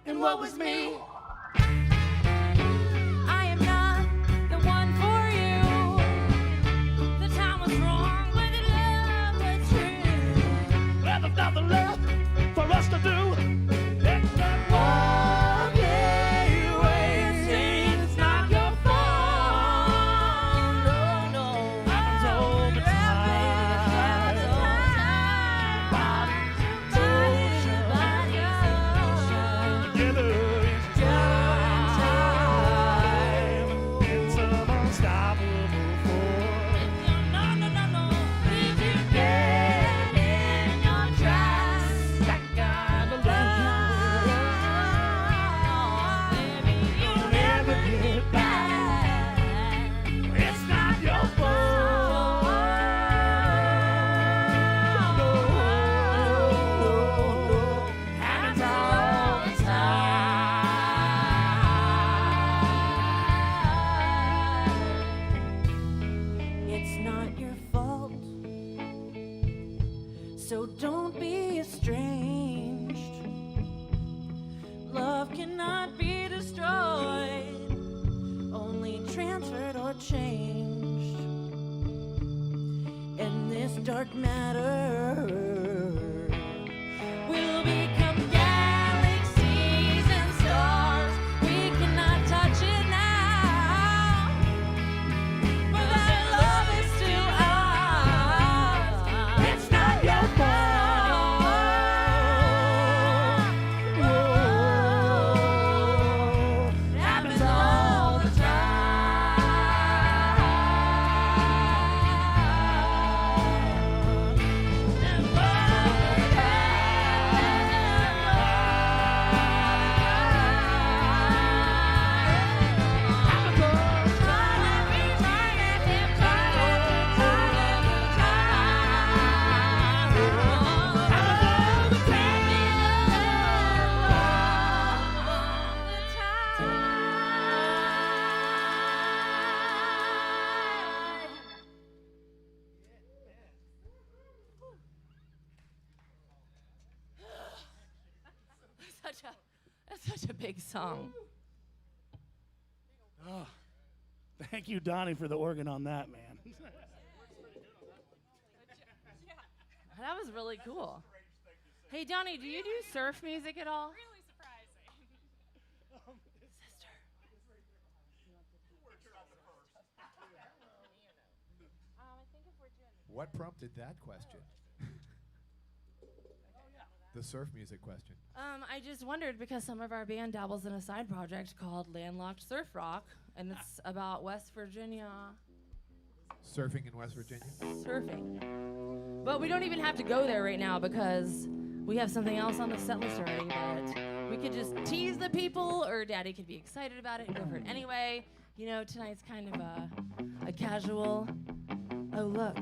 and what was me. I am not the one for you. The time was wrong, but the love was true. Well, there's nothing left for us to do. Except walk away. It's not your fault. No, Happens all the time. Bodies in motion. Together is time. It's an unstoppable force. No. Did you get in your tracks? That kind of love, Maybe you'll never get back. It's not your fault. No. Happens all the time. It's not your fault, so don't be estranged. Love cannot be destroyed, only transferred or changed. And this dark matter will become galaxies and stars. We cannot touch it now, but that love is still ours. It's not your fault. It happens all the That's such a big song. Oh, thank you, Donnie, for the organ on that, man. That was really cool. Hey, Donnie, do you do surf music at all? Really surprising. Sister. What prompted that question? The surf music question. I just wondered because some of our band dabbles in a side project called Landlocked Surf Rock, and it's about West Virginia Surfing in West Virginia? surfing. But we don't even have to go there right now because we have something else on the set list already. But we could just tease the people, or Daddy could be excited about it and go for it anyway. You know, tonight's kind of a casual. Oh, look.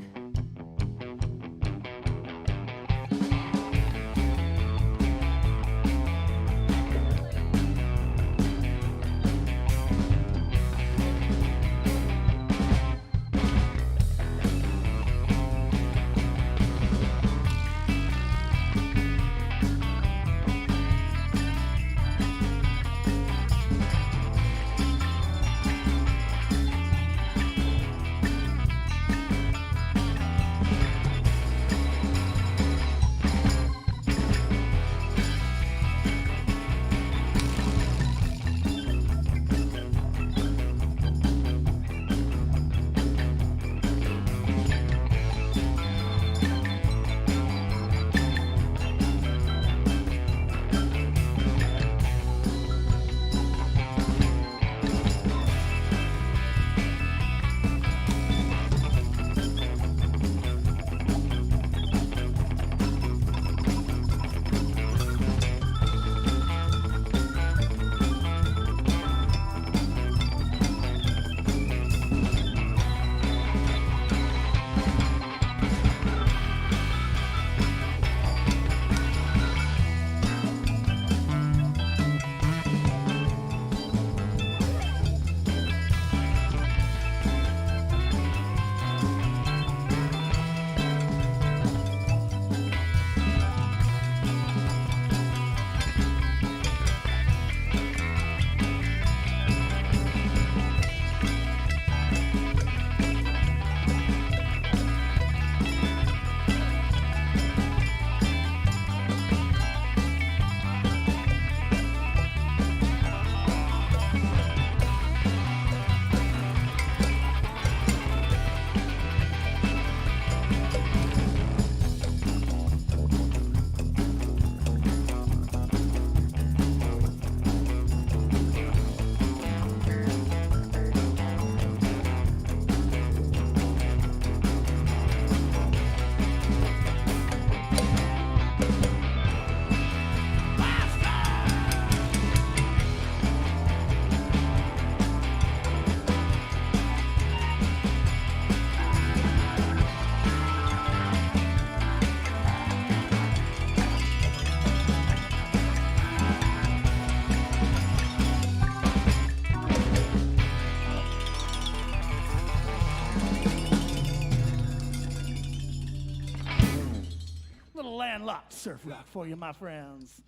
locked surf rock for you, my friends.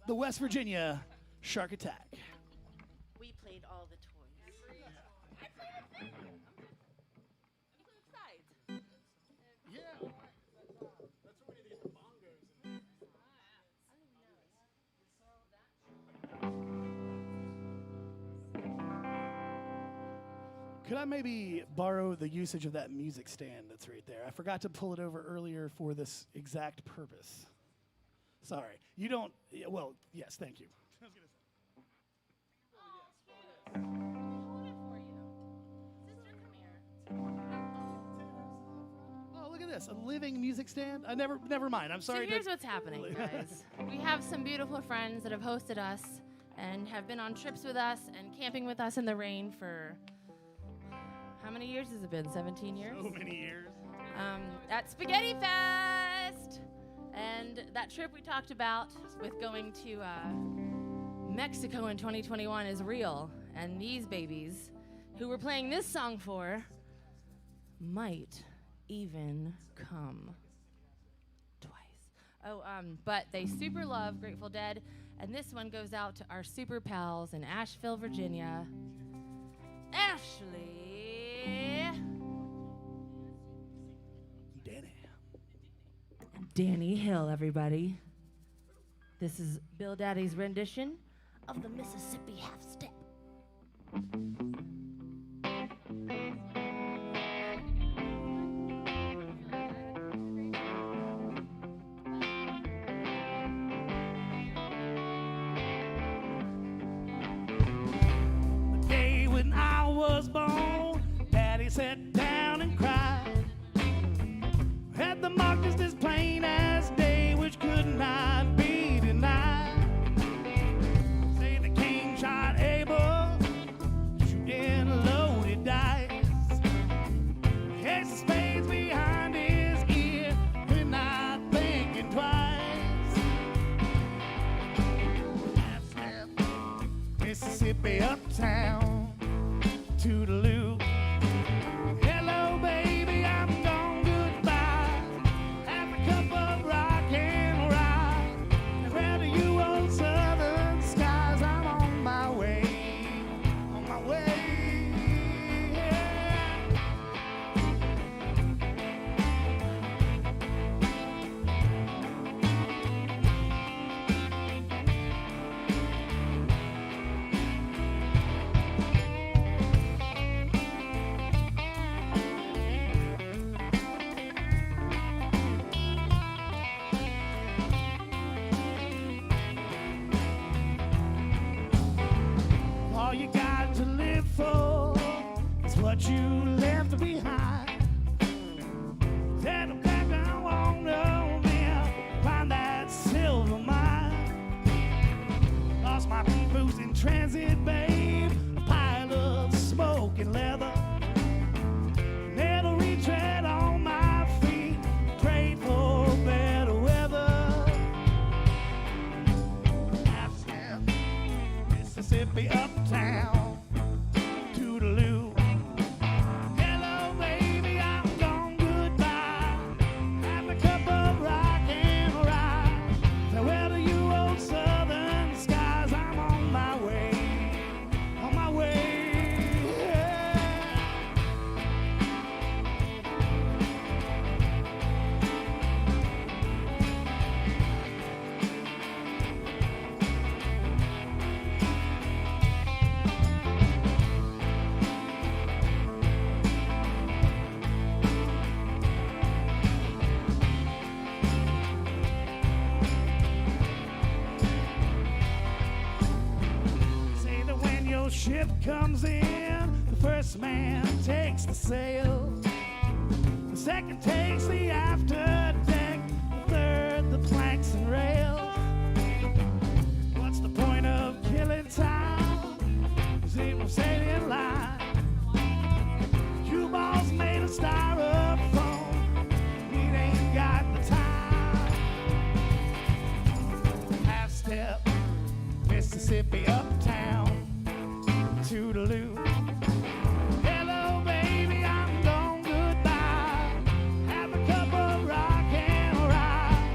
The West Virginia Shark Attack. We played all the toys. Could I maybe borrow the usage of that music stand that's right there? I forgot to pull it over earlier for this exact purpose. Sorry. You don't, well, yes, thank you. Hold it for you. Sister, come here. Oh, look at this, a living music stand? Never mind, I'm sorry. So here's what's happening, guys. We have some beautiful friends that have hosted us and have been on trips with us and camping with us in the rain for, how many years has it been? 17 years? So many years. At Spaghetti Fest. And that trip we talked about with going to Mexico in 2021 is real. And these babies, who we're playing this song for, might even come twice. Oh, but they super love Grateful Dead. And this one goes out to our super pals in Asheville, Virginia. Ashley. Danny Hill, everybody. This is Bill Daddy's rendition of the Mississippi Half Step. The day when I was born, Daddy sat down and cried. Had the mark just as plain as day, which could not be denied. Say the king shot Abel, shooting loaded dice. Ace of spades behind his ear, we're not thinking twice. Half step, Mississippi uptown, toodaloo. Hello, baby, I'm gone goodbye. Have a cup of rock and rye. And rather you old southern skies, I'm on my way, on my way. All you got to live for is what you left behind. Settle back, I won't know them, find that silver mine. Lost my boots in transit, babe, a pile of smoke and leather. Never retread on my feet, prayed for better weather. Half step, Mississippi uptown, toodaloo. Hello, baby, I'm gone goodbye. Have a cup of rock and rye. Farewell to you old southern skies. I'm on my way, on my way. Yeah. Say that when your ship comes in, the first man takes the sail, the second takes the after deck, the third the planks and rails. What's the point of killing time? Is it no sailing line? Cue balls made of styrofoam, it ain't got the time. Half step, Mississippi uptown, toodaloo. Hello, baby, I'm gone goodbye. Have a cup of rock and rye.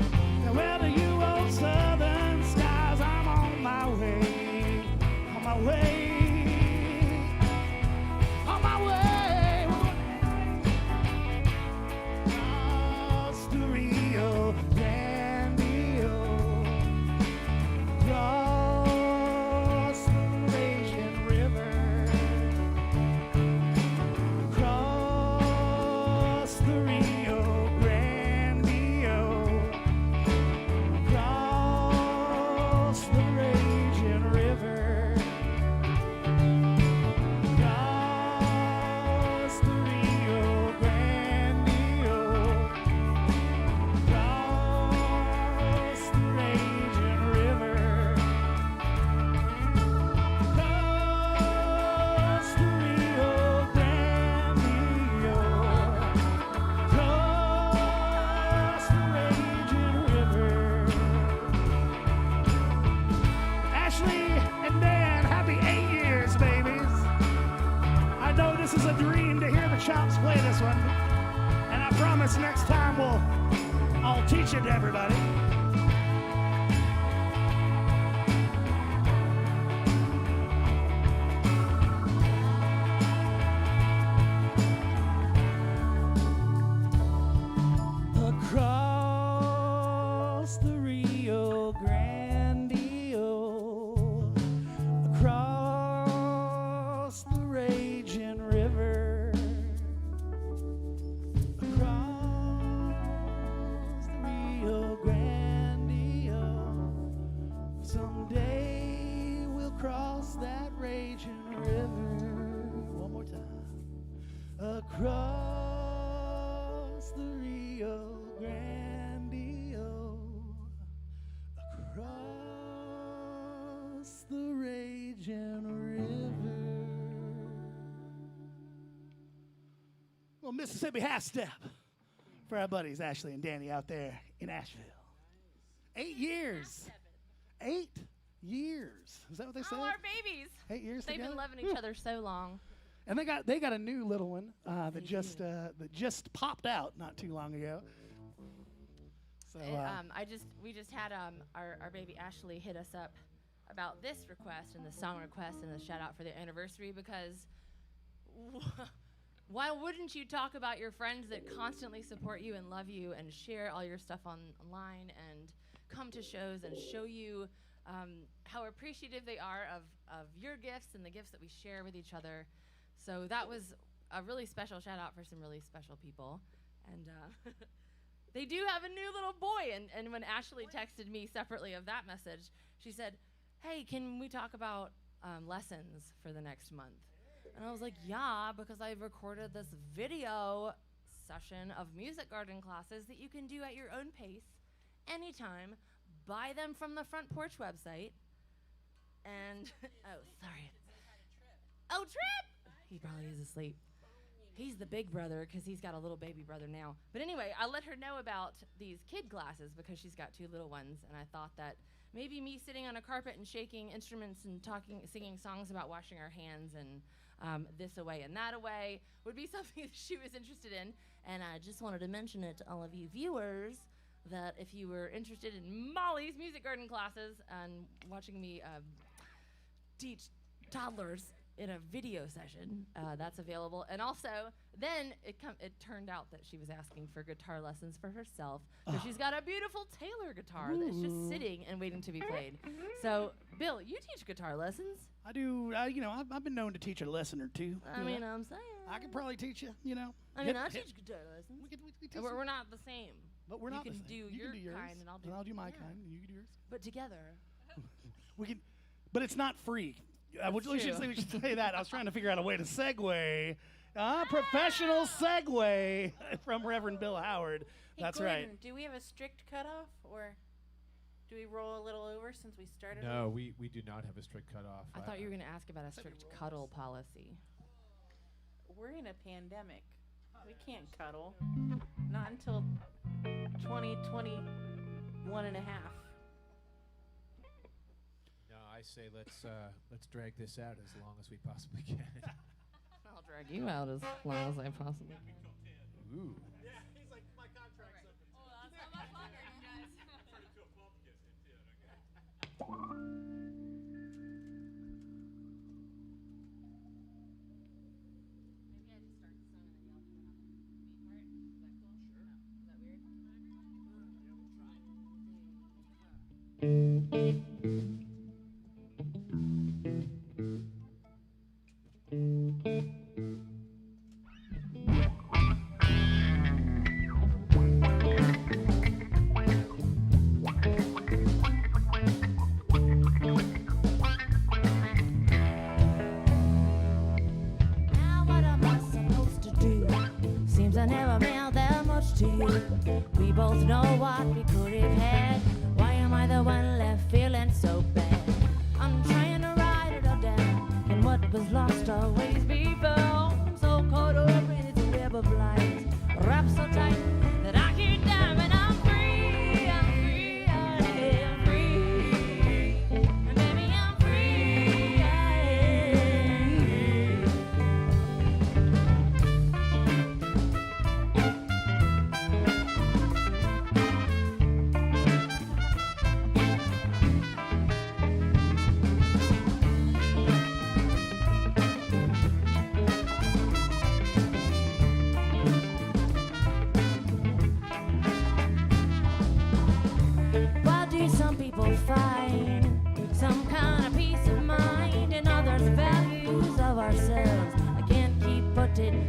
is a dream to hear the Chops play this one. And I promise next time I'll teach it to everybody. Across the Rio Grande, across the raging river, across the Rio Grande, someday we'll cross that raging river. One more time. Across the Rio Grande, across the raging river. Well, Mississippi half step for our buddies Ashley and Danny out there in Asheville. 8 years. 8 years. Is that what they said? Oh, our babies. 8 years They've together? been loving each other so long. And they got a new little one that just popped out not too long ago. So We just had our baby Ashley hit us up about this request and the song request and the shout out for the anniversary, because why wouldn't you talk about your friends that constantly support you and love you and share all your stuff online and come to shows and show you how appreciative they are of your gifts and the gifts that we share with each other. So that was a really special shout out for some really special people. And they do have a new little boy. And when Ashley texted me separately of that message, she said, hey, can we talk about lessons for the next month? And I was like, yeah, because I've recorded this video session of music garden classes that you can do at your own pace, anytime. Buy them from the Front Porch website. And, oh, sorry. Oh, Trip! He probably is asleep. He's the big brother because he's got a little baby brother now. But anyway, I let her know about these kid classes because she's got 2 little ones, and I thought that maybe me sitting on a carpet and shaking instruments and singing songs about washing our hands and this away and that away would be something that she was interested in. And I just wanted to mention it to all of you viewers that if you were interested in Molly's music garden classes and watching me teach toddlers in a video session, that's available. And also, then it turned out that she was asking for guitar lessons for herself, because she's got a beautiful Taylor guitar that's just sitting and waiting to be played. So, Bill, you teach guitar lessons. I do. I've been known to teach a lesson or two. I mean, I'm saying. I could probably teach you. I mean, I teach guitar lessons. We teach And we're not the same. But we're not you the can same. do your kind, and I'll do my kind, and you can do yours. But together. We can, but it's not free. We should say that. I was trying to figure out a way to segue. Professional segue from Reverend Bill Howard. Hey, That's Gordon, right. Do we have a strict cutoff, or do we roll a little over since we started? No, we do not have a strict cutoff. I thought you were going to ask about a strict cuddle policy. We're in a pandemic. We can't cuddle. Not until 2021 and a half. No, I say let's drag this out as long as we possibly can. I'll drag you out as long as I possibly can. Ooh. Yeah, he's like, my contract's up. Oh, that's not much longer, you guys. Now what am I supposed to do? Seems I never meant that much to you. We both know what we could have had. Why am I the one left feeling so bad? I'm trying to write it all down, and what was lost always be found. I'm so caught up in its web of lies, wrapped so tight that I can't dive, and I'm free, I'm free, I am free, and baby I'm free, I am free.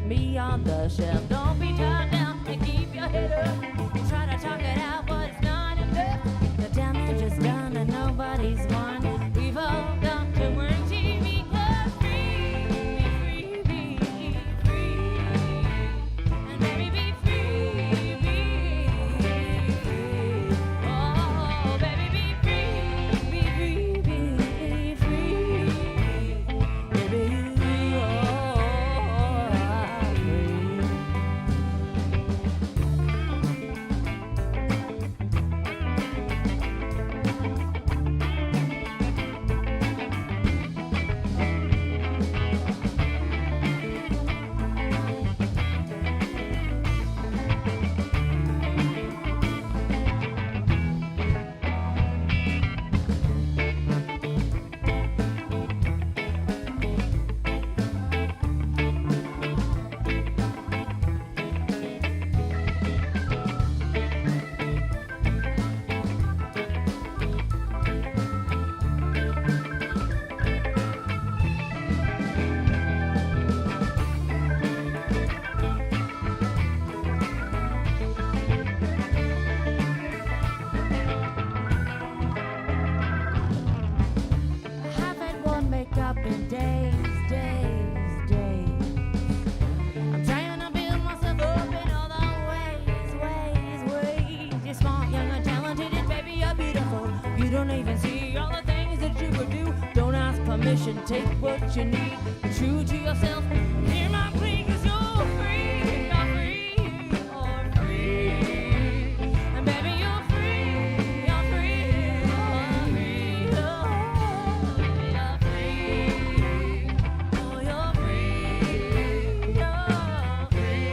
me on the shelf. Don't be tied down and keep your head up. Try to talk it out, but it's not enough. The damage is done and nobody's won. We've all got to work TV, 'cause free, free, free. And baby, be free, be free. Oh, baby, be free, be free, be free. Baby, oh, I'm free. I haven't worn makeup in days. I'm trying to build myself up in all the ways. You're smart, young, and talented, and baby, you're beautiful. You don't even see all the things that you could do. Don't ask permission, take what you need. Be true to yourself. Hear my plea, 'cause you're free. You're free, you're free. And baby, you're free. You're free. You're free. You're free. Oh, you're free. You're free.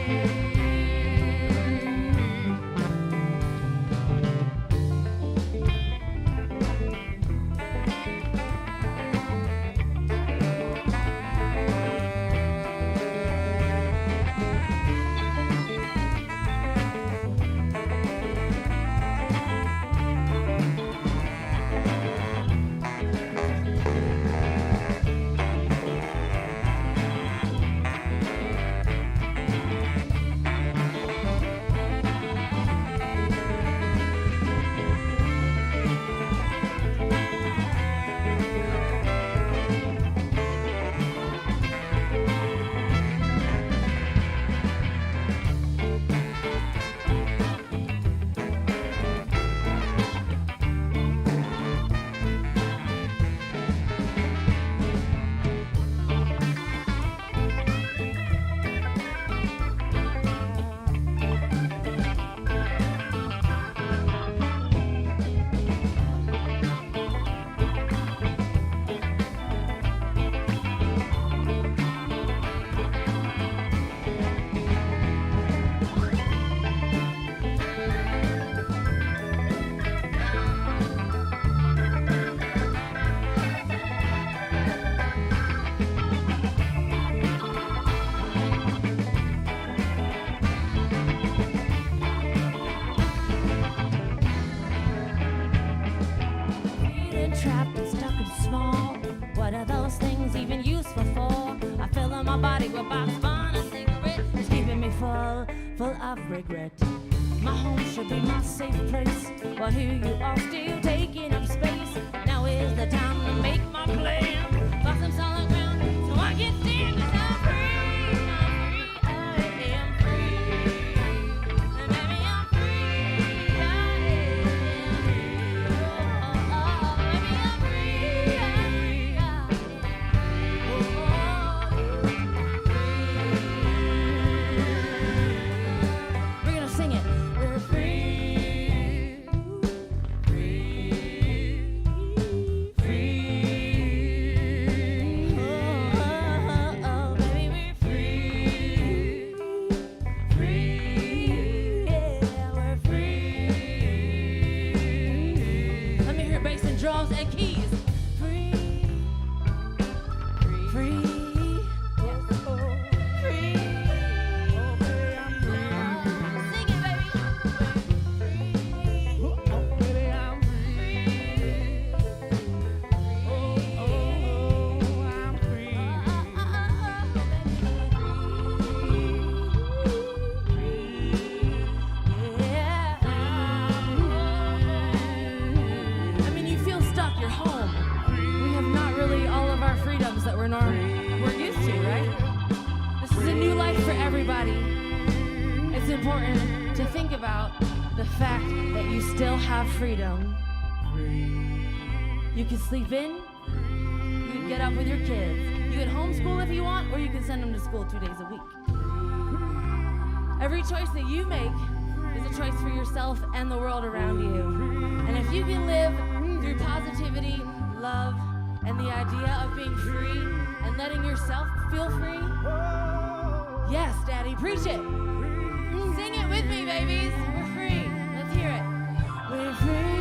Feeling trapped and stuck and small. What are those things even useful for? I fill in my body with box fun. A cigarette is keeping me full of regret. My home should be my safe place, but here you are still taking up space. Now is the time to make my plan. Got some solid ground, so I can stand 'cause I'm free. I'm free, I am free. And baby, I'm free, I am free. Oh, baby, I'm free, I'm free, I'm free. We're gonna sing it. We're free, free, free. have freedom. You can sleep in, you can get up with your kids. You can homeschool if you want, or you can send them to school 2 days a week. Every choice that you make is a choice for yourself and the world around you. And if you can live through positivity, love, and the idea of being free and letting yourself feel free, yes, Daddy, preach it. Sing it with me, babies. We're free. Let's hear it. We're free.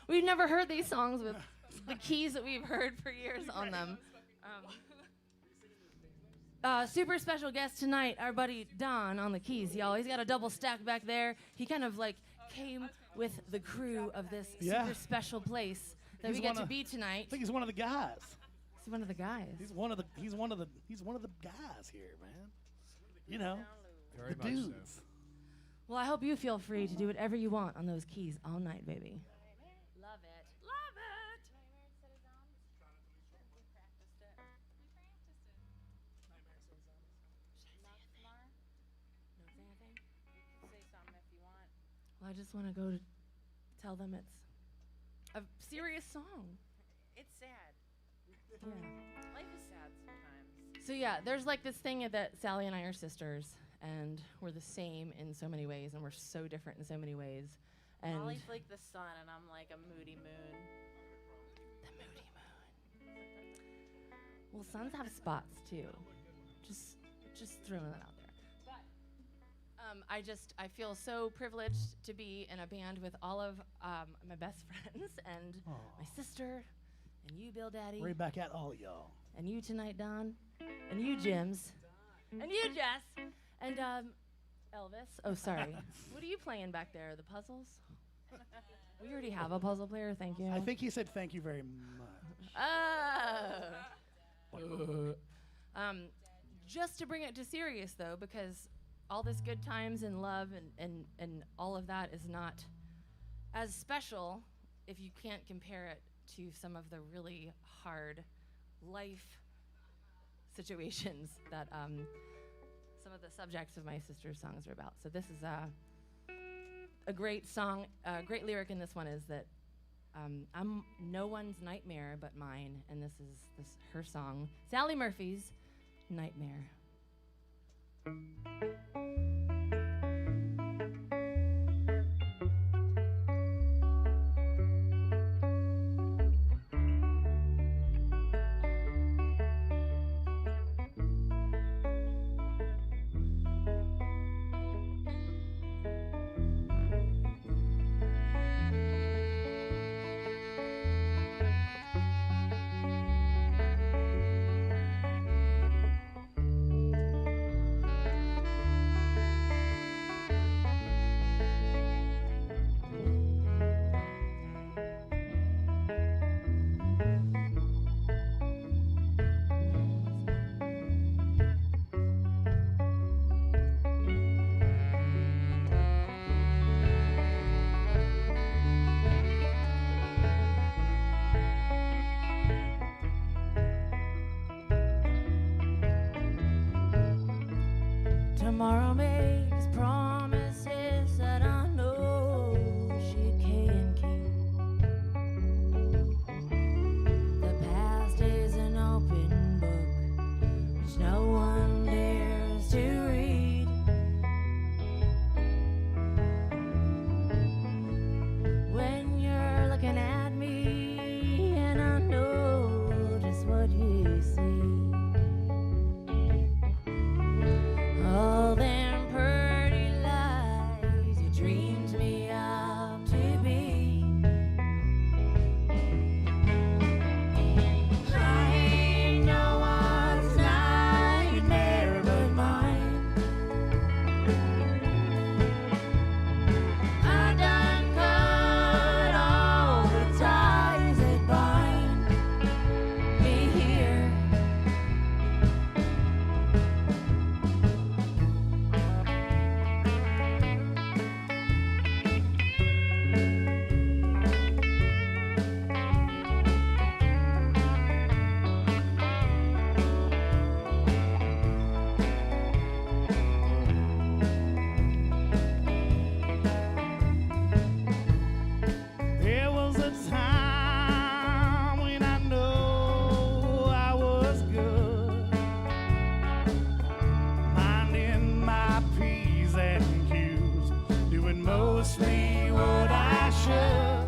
We've never heard these songs with the keys that we've heard for years on them. Super special guest tonight, our buddy Don on the keys, y'all. He's got a double stack back there. He kind of like came with the crew of this super special place that we get to be tonight. I think he's one of the guys. He's one of the guys. He's one of the guys here, man. You know, Very the much dudes. so. Well, I hope you feel free to do whatever you want on those keys all night, baby. Love it. Love it. Well, I just want to go to tell them it's a serious song. It's sad. Yeah. Life is sad sometimes. So yeah, there's like this thing that Sally and I are sisters, and we're the same in so many ways, and we're so different in so many ways. And Molly's like the sun, and I'm like a moody moon. the moody moon. Well, suns have spots too. Just throwing that out there. But I feel so privileged to be in a band with all of my best friends and my sister, and you, Bill Daddy, Right back at all y'all. and you tonight, Don, and you, Jims, and you, Jess, and Elvis. Oh, sorry. What are you playing back there? The puzzles? We already have a puzzle player. Thank you. I think he said thank you very much. Just to bring it to serious, though, because all this good times and love and all of that is not as special if you can't compare it to some of the really hard life situations that some of the subjects of my sister's songs are about. So this is a great song. Great lyric in this one is that I'm no one's nightmare but mine, and this is her song, Sally Murphy's Nightmare. Tomorrow makes promises that I know she can keep. The past is an open book which no one dares to read. When you're looking at me and I know just what you see. All them pretty lies you dreamed me up to be. I ain't no one's nightmare but mine. I done cut all the ties that bind me here. There was a time when I know I was good, minding my P's and Q's, doing mostly what I should.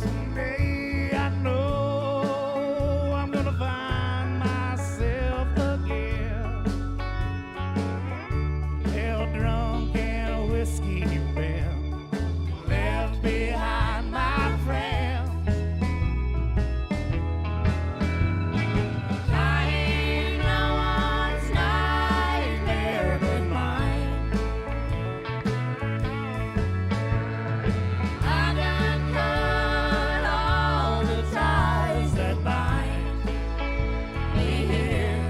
Someday I know I'm gonna find myself again, hell drunk and whiskey bent, left behind my friends. I ain't no one's nightmare but mine. I done cut all the ties that bind me here.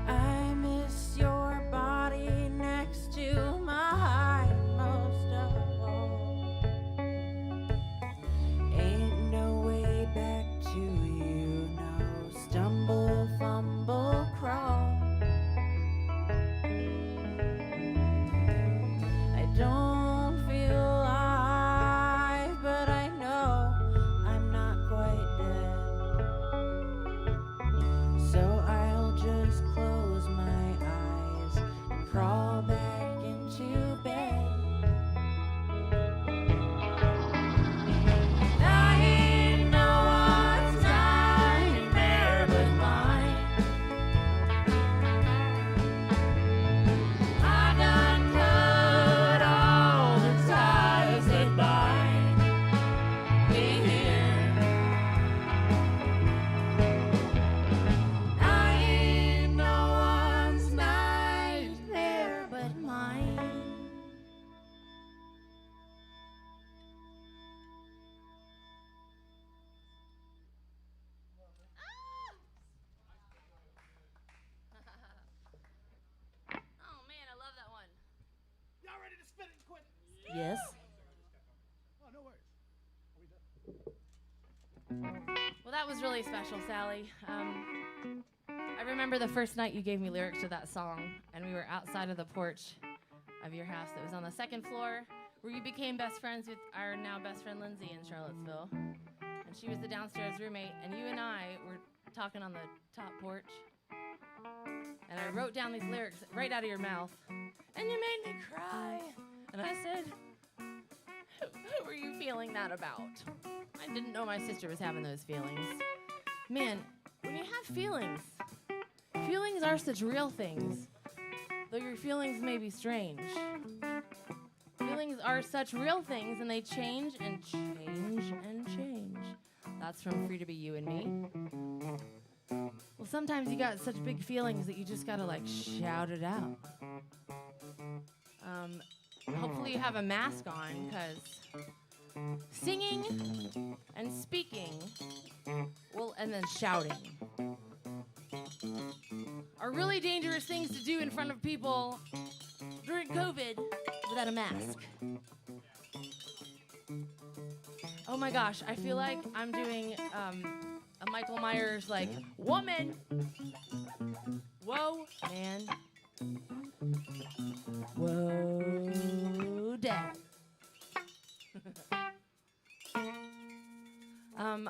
I miss your body next to mine most of all. Ain't no way back to you, no stumble, fumble, crawl. I don't feel alive, but I know I'm not quite dead. So I'll just close my eyes and crawl back into bed. I ain't no one's nightmare but mine. I done cut all the ties that bind me here. I ain't no one's nightmare but mine. Oh man, I love that one. Y'all ready to spit and quit? Yes. Oh, no worries. Well, that was really special, Sally. I remember the first night you gave me lyrics to that song, and we were outside of the porch of your house that was on the second floor, where you became best friends with our now best friend Lindsay in Charlottesville. And she was the downstairs roommate, and you and I were talking on the top porch. And I wrote down these lyrics right out of your mouth, and you made me cry. And I said, who are you feeling that about? I didn't know my sister was having those feelings. Man, when you have feelings are such real things, though your feelings may be strange. Feelings are such real things, and they change and change and change. That's from Free to Be You and Me. Well, sometimes you got such big feelings that you just gotta like shout it out. Hopefully you have a mask on, because singing and speaking, well, and then shouting are really dangerous things to do in front of people during COVID without a mask. Oh my gosh, I feel like I'm doing a Michael Myers like, woman, whoa, man, whoa, dad.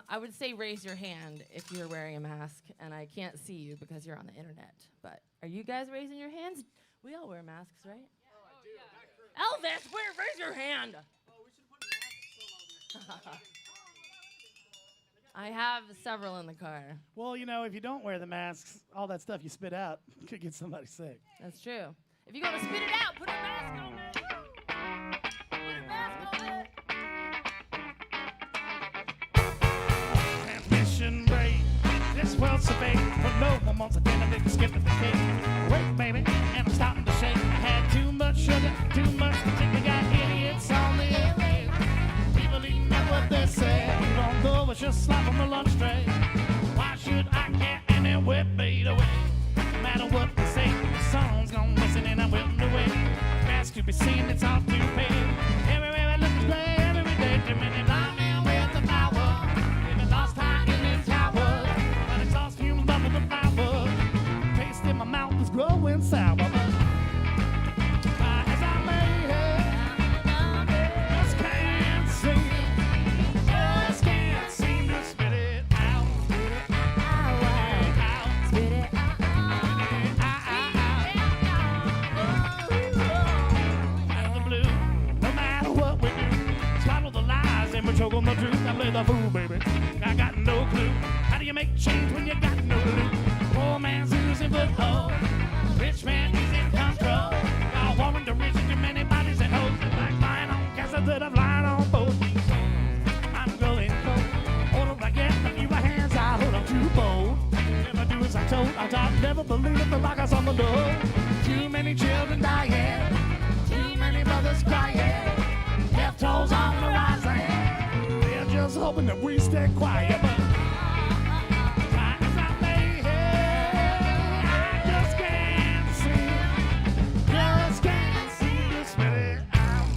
I would say raise your hand if you're wearing a mask, and I can't see you because you're on the internet. But are you guys raising your hands? We all wear masks, right? Elvis, raise your hand. I have several in the car. Well, you know, if you don't wear the masks, all that stuff you spit out could get somebody sick. That's true. If you're gonna spit it out, put a mask on it. Put a mask on it. Transmission break. This world's so big, but no one wants a dinner they can skip at the cake. Wait, baby, and I'm starting to shake. I had too much sugar, too much to think. We got idiots on the airwaves. People eating at what they say. You don't go, it's just slap on the lunch tray. Why should I care anyway, fade away? No matter what they say, the song's gonna listen and I'm willing to wait. Fast to be seen, it's all to pay. Everywhere I look is gray, every day. Too many blind men with the power. Living lost time in this tower. But exhaust fumes bubble the flower. Taste in my mouth is growing sour. As I lay here, just can't see. Just can't seem to spit it out. Spit it out. Out of the blue, no matter what we do, swallow the lies and we choke on the truth. I play the fool, baby. I got no clue. How do you make change when you got no loot? Poor man's losing foothold. Rich man is in control. Y'all warring the rich and too many bodies and hoes. Like lying on castles that I've lied on both. I'm going cold. Hold up, I get a few hands. I hold up too bold. If I do as I'm told, I'll never believe it. The lock is on the door. Too many children dying. Too many brothers crying. Death tolls on the rising. They're just hoping that we stay quiet. But as I lay here, I just can't see. Just can't see to spit it out.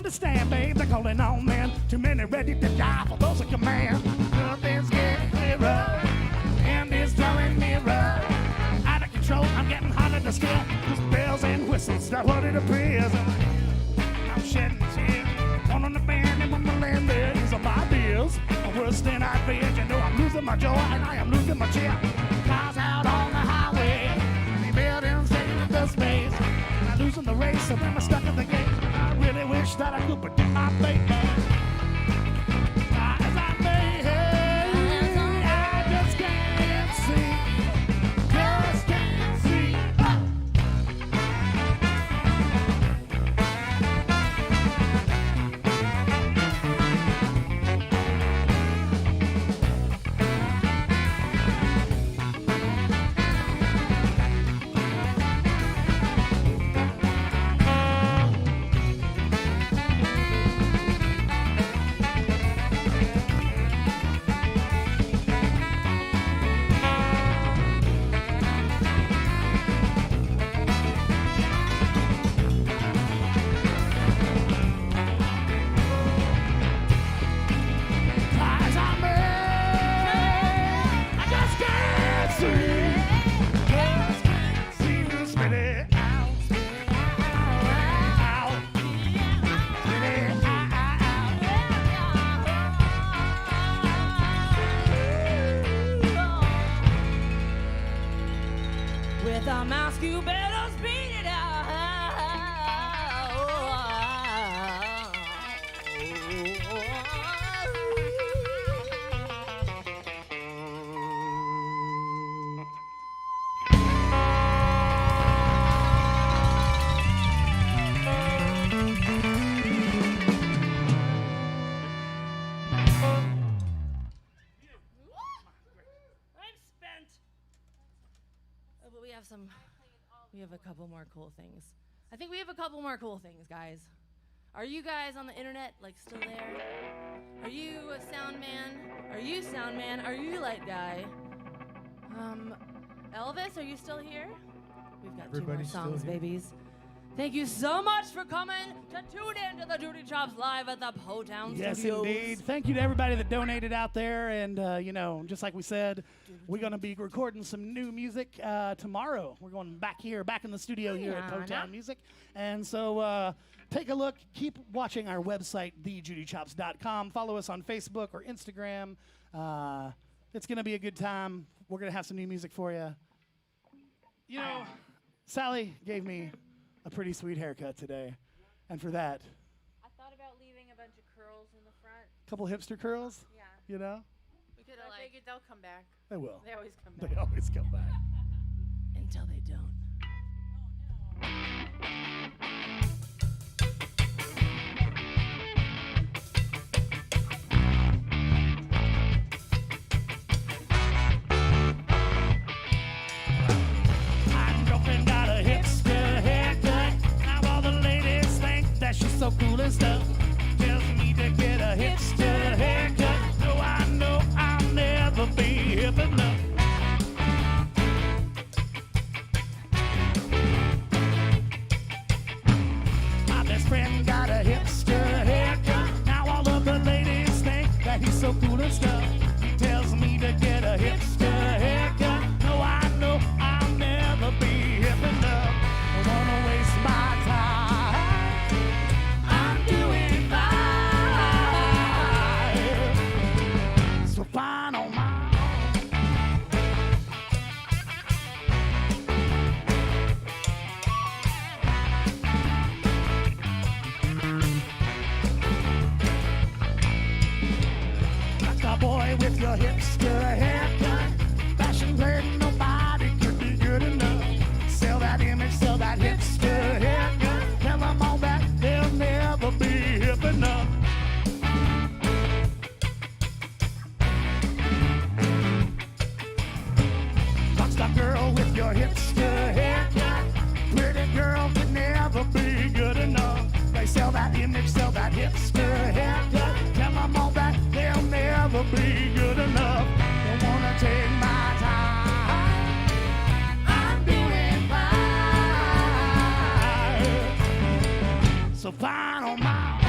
Understand, babe, they're calling on men. Too many ready to die for those of command. Nothing's getting clearer, and it's drawing nearer. Out of control, I'm getting harder to scale. Just bells and whistles, that's what it appears. I'm shedding tears. One on the band and on the land there is my bills. Worse than I feared. You know I'm losing my joy and I am losing my cheer. Cars out on the highway, the buildings taking up the space. I'm losing the race, so I'm stuck at the gate. I really wish wish that I could predict my fate. Try as I may, I just can't see. Just can't see. With a mask, you better speed it out. I'm spent. Oh, but we have a couple more cool things. I think we have a couple more cool things, guys. Are you guys on the internet, like, still there? Are you a sound man? Are you sound man? Are you light guy? Elvis, are you still here? We've got Everybody's 2 still more songs, here. babies. Thank you so much for coming to tune in to the Judy Chops live at the Poetown Yes, Studios. indeed. Thank you to everybody that donated out there. And, just like we said, we're going to be recording some new music tomorrow. We're going back in the studio here at Poetown Music. And so take a look. Keep watching our website, thejudychops.com. Follow us on Facebook or Instagram. It's going to be a good time. We're going to have some new music for you. You know, Sally gave me a pretty sweet haircut today. And for that, I thought about leaving a bunch of curls in the front. couple hipster curls, Yeah. you know? We could But have I like figured they'll come back. They will. They always come back. They always come back. Until they don't. My girlfriend got a hipster haircut. Now all the ladies think that she's so cool and stuff. Tells me to get a hipster haircut. So I know I'll never be hip enough. My best friend got a hipster haircut. Now all of the ladies think that he's so cool and stuff. He tells me to get a hipster haircut. No, I know I'll never be hip enough. I wanna waste my time. I'm doing fine. So fine on my boy with your hipster haircut. Fashion great, nobody could be good enough. Sell that image, sell that hipster haircut. Tell them all that they'll never be hip enough. Rockstar girl with your hipster haircut. Pretty girl could never be good enough. They sell that image, sell that hipster haircut. Tell them all that they'll never be good enough. They wanna take my time. I'm doing fine. So fine on my own.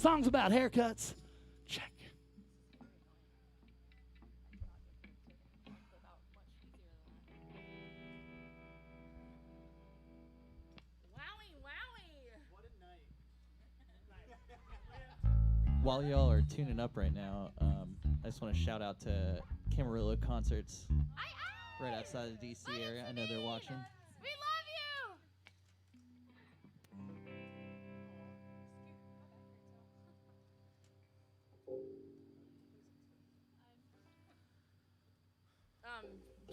Songs about haircuts. Check. Wowie, wowie. While y'all are tuning up right now, I just want to shout out to Camarillo Concerts right outside the DC area. I know they're watching. We love you.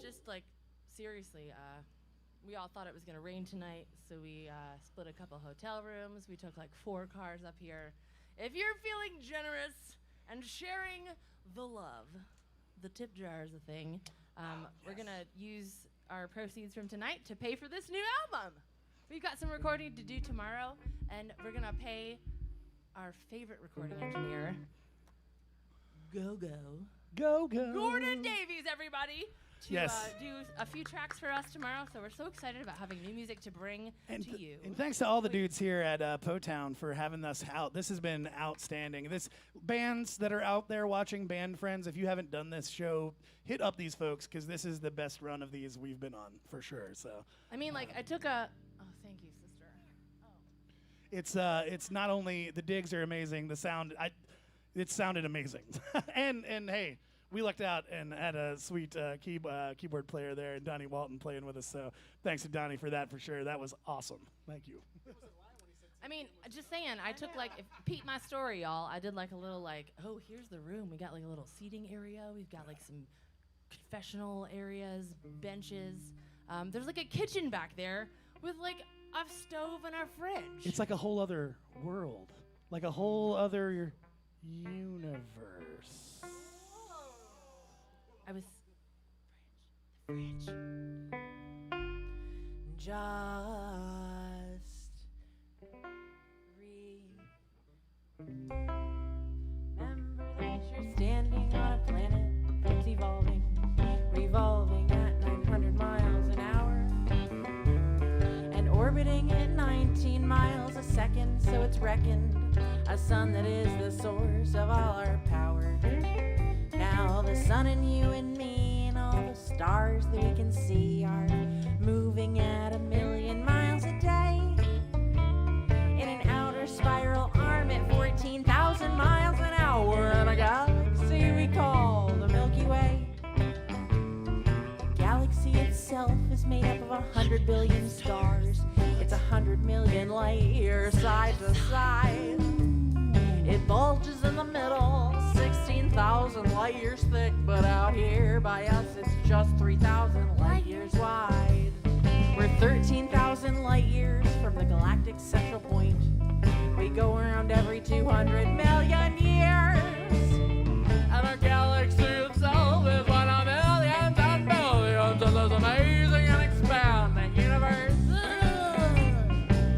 Just like seriously, we all thought it was gonna rain tonight, so we split a couple hotel rooms. We took like 4 cars up here. If you're feeling generous and sharing the love, the tip jar is a thing. We're gonna use our proceeds from tonight to pay for this new album. We've got some recording to do tomorrow, and we're gonna pay our favorite recording engineer, Go. Gordon Davies, everybody, to Yes. do a few tracks for us tomorrow. So we're so excited about having new music to bring to you. And thanks to all the dudes here at Poetown for having us out. This has been outstanding. This bands that are out there watching, band friends, if you haven't done this show, hit up these folks because this is the best run of these we've been on for sure. So I mean, like, I took a. Oh, thank you, sister. it's not only the digs are amazing, the sound it sounded amazing, and hey. We lucked out and had a sweet keyboard player there, and Donnie Walton playing with us. So thanks to Donnie for that for sure. That was awesome. Thank you. I mean, just saying, I took like, peep my story, y'all. I did like a little like, oh, here's the room. We got like a little seating area. We've got like some confessional areas, benches. There's like a kitchen back there with like a stove and a fridge. It's like a whole other world, like a whole other universe. I was fridge. Just Remember that you're standing on a planet that's evolving, revolving at 900 miles an hour, and orbiting at 19 miles a second, so it's reckoned a sun that is the source of all our power. Now the sun and you and me and all the stars that we can see are moving at 1,000,000 miles a day in an outer spiral arm at 14,000 miles an hour in a galaxy we call the Milky Way. The galaxy itself is made up of 100 billion stars. It's 100 million light years side to side. It bulges in the middle, 16,000 light years thick, but out here by us it's just 3,000 light years wide. We're 13,000 light years from the galactic central point. We go around every 200 million years. And our galaxy itself is one of millions and billions of this amazing and expanding universe.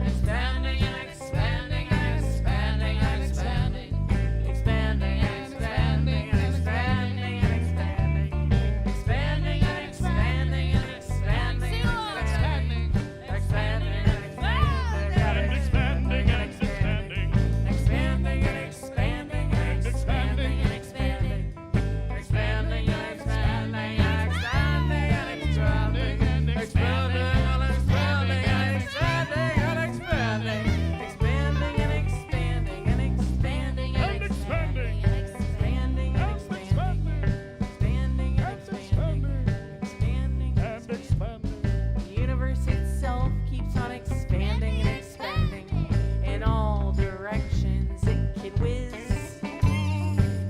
Expanding and expanding and expanding and expanding. Expanding and expanding and expanding and expanding. Expanding and expanding and expanding and expanding. Expanding and expanding and expanding and expanding. Expanding and expanding and expanding and expanding. Expanding and expanding and expanding and expanding. Expanding and expanding and expanding and expanding and expanding. Expanding and expanding and expanding and expanding. Expanding and expanding. Expanding and expanding. The universe itself keeps on expanding and expanding in all directions. It can whiz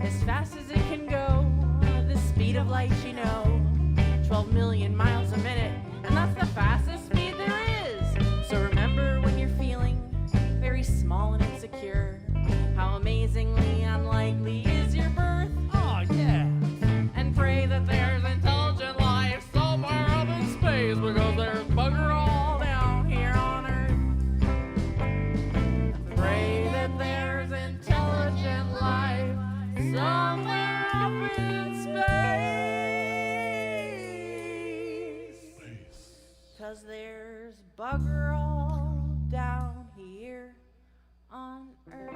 as fast as it can go, the speed of light, 12 million miles a minute, and that's the fastest speed there is. So remember when you're feeling very small and insecure, how amazingly unlikely is your birth. Oh yeah. And pray that there's intelligent life somewhere up in space, because there's bugger all down here on Earth. Pray that there's intelligent life somewhere up in space. 'Cause there's bugger all down here on Earth.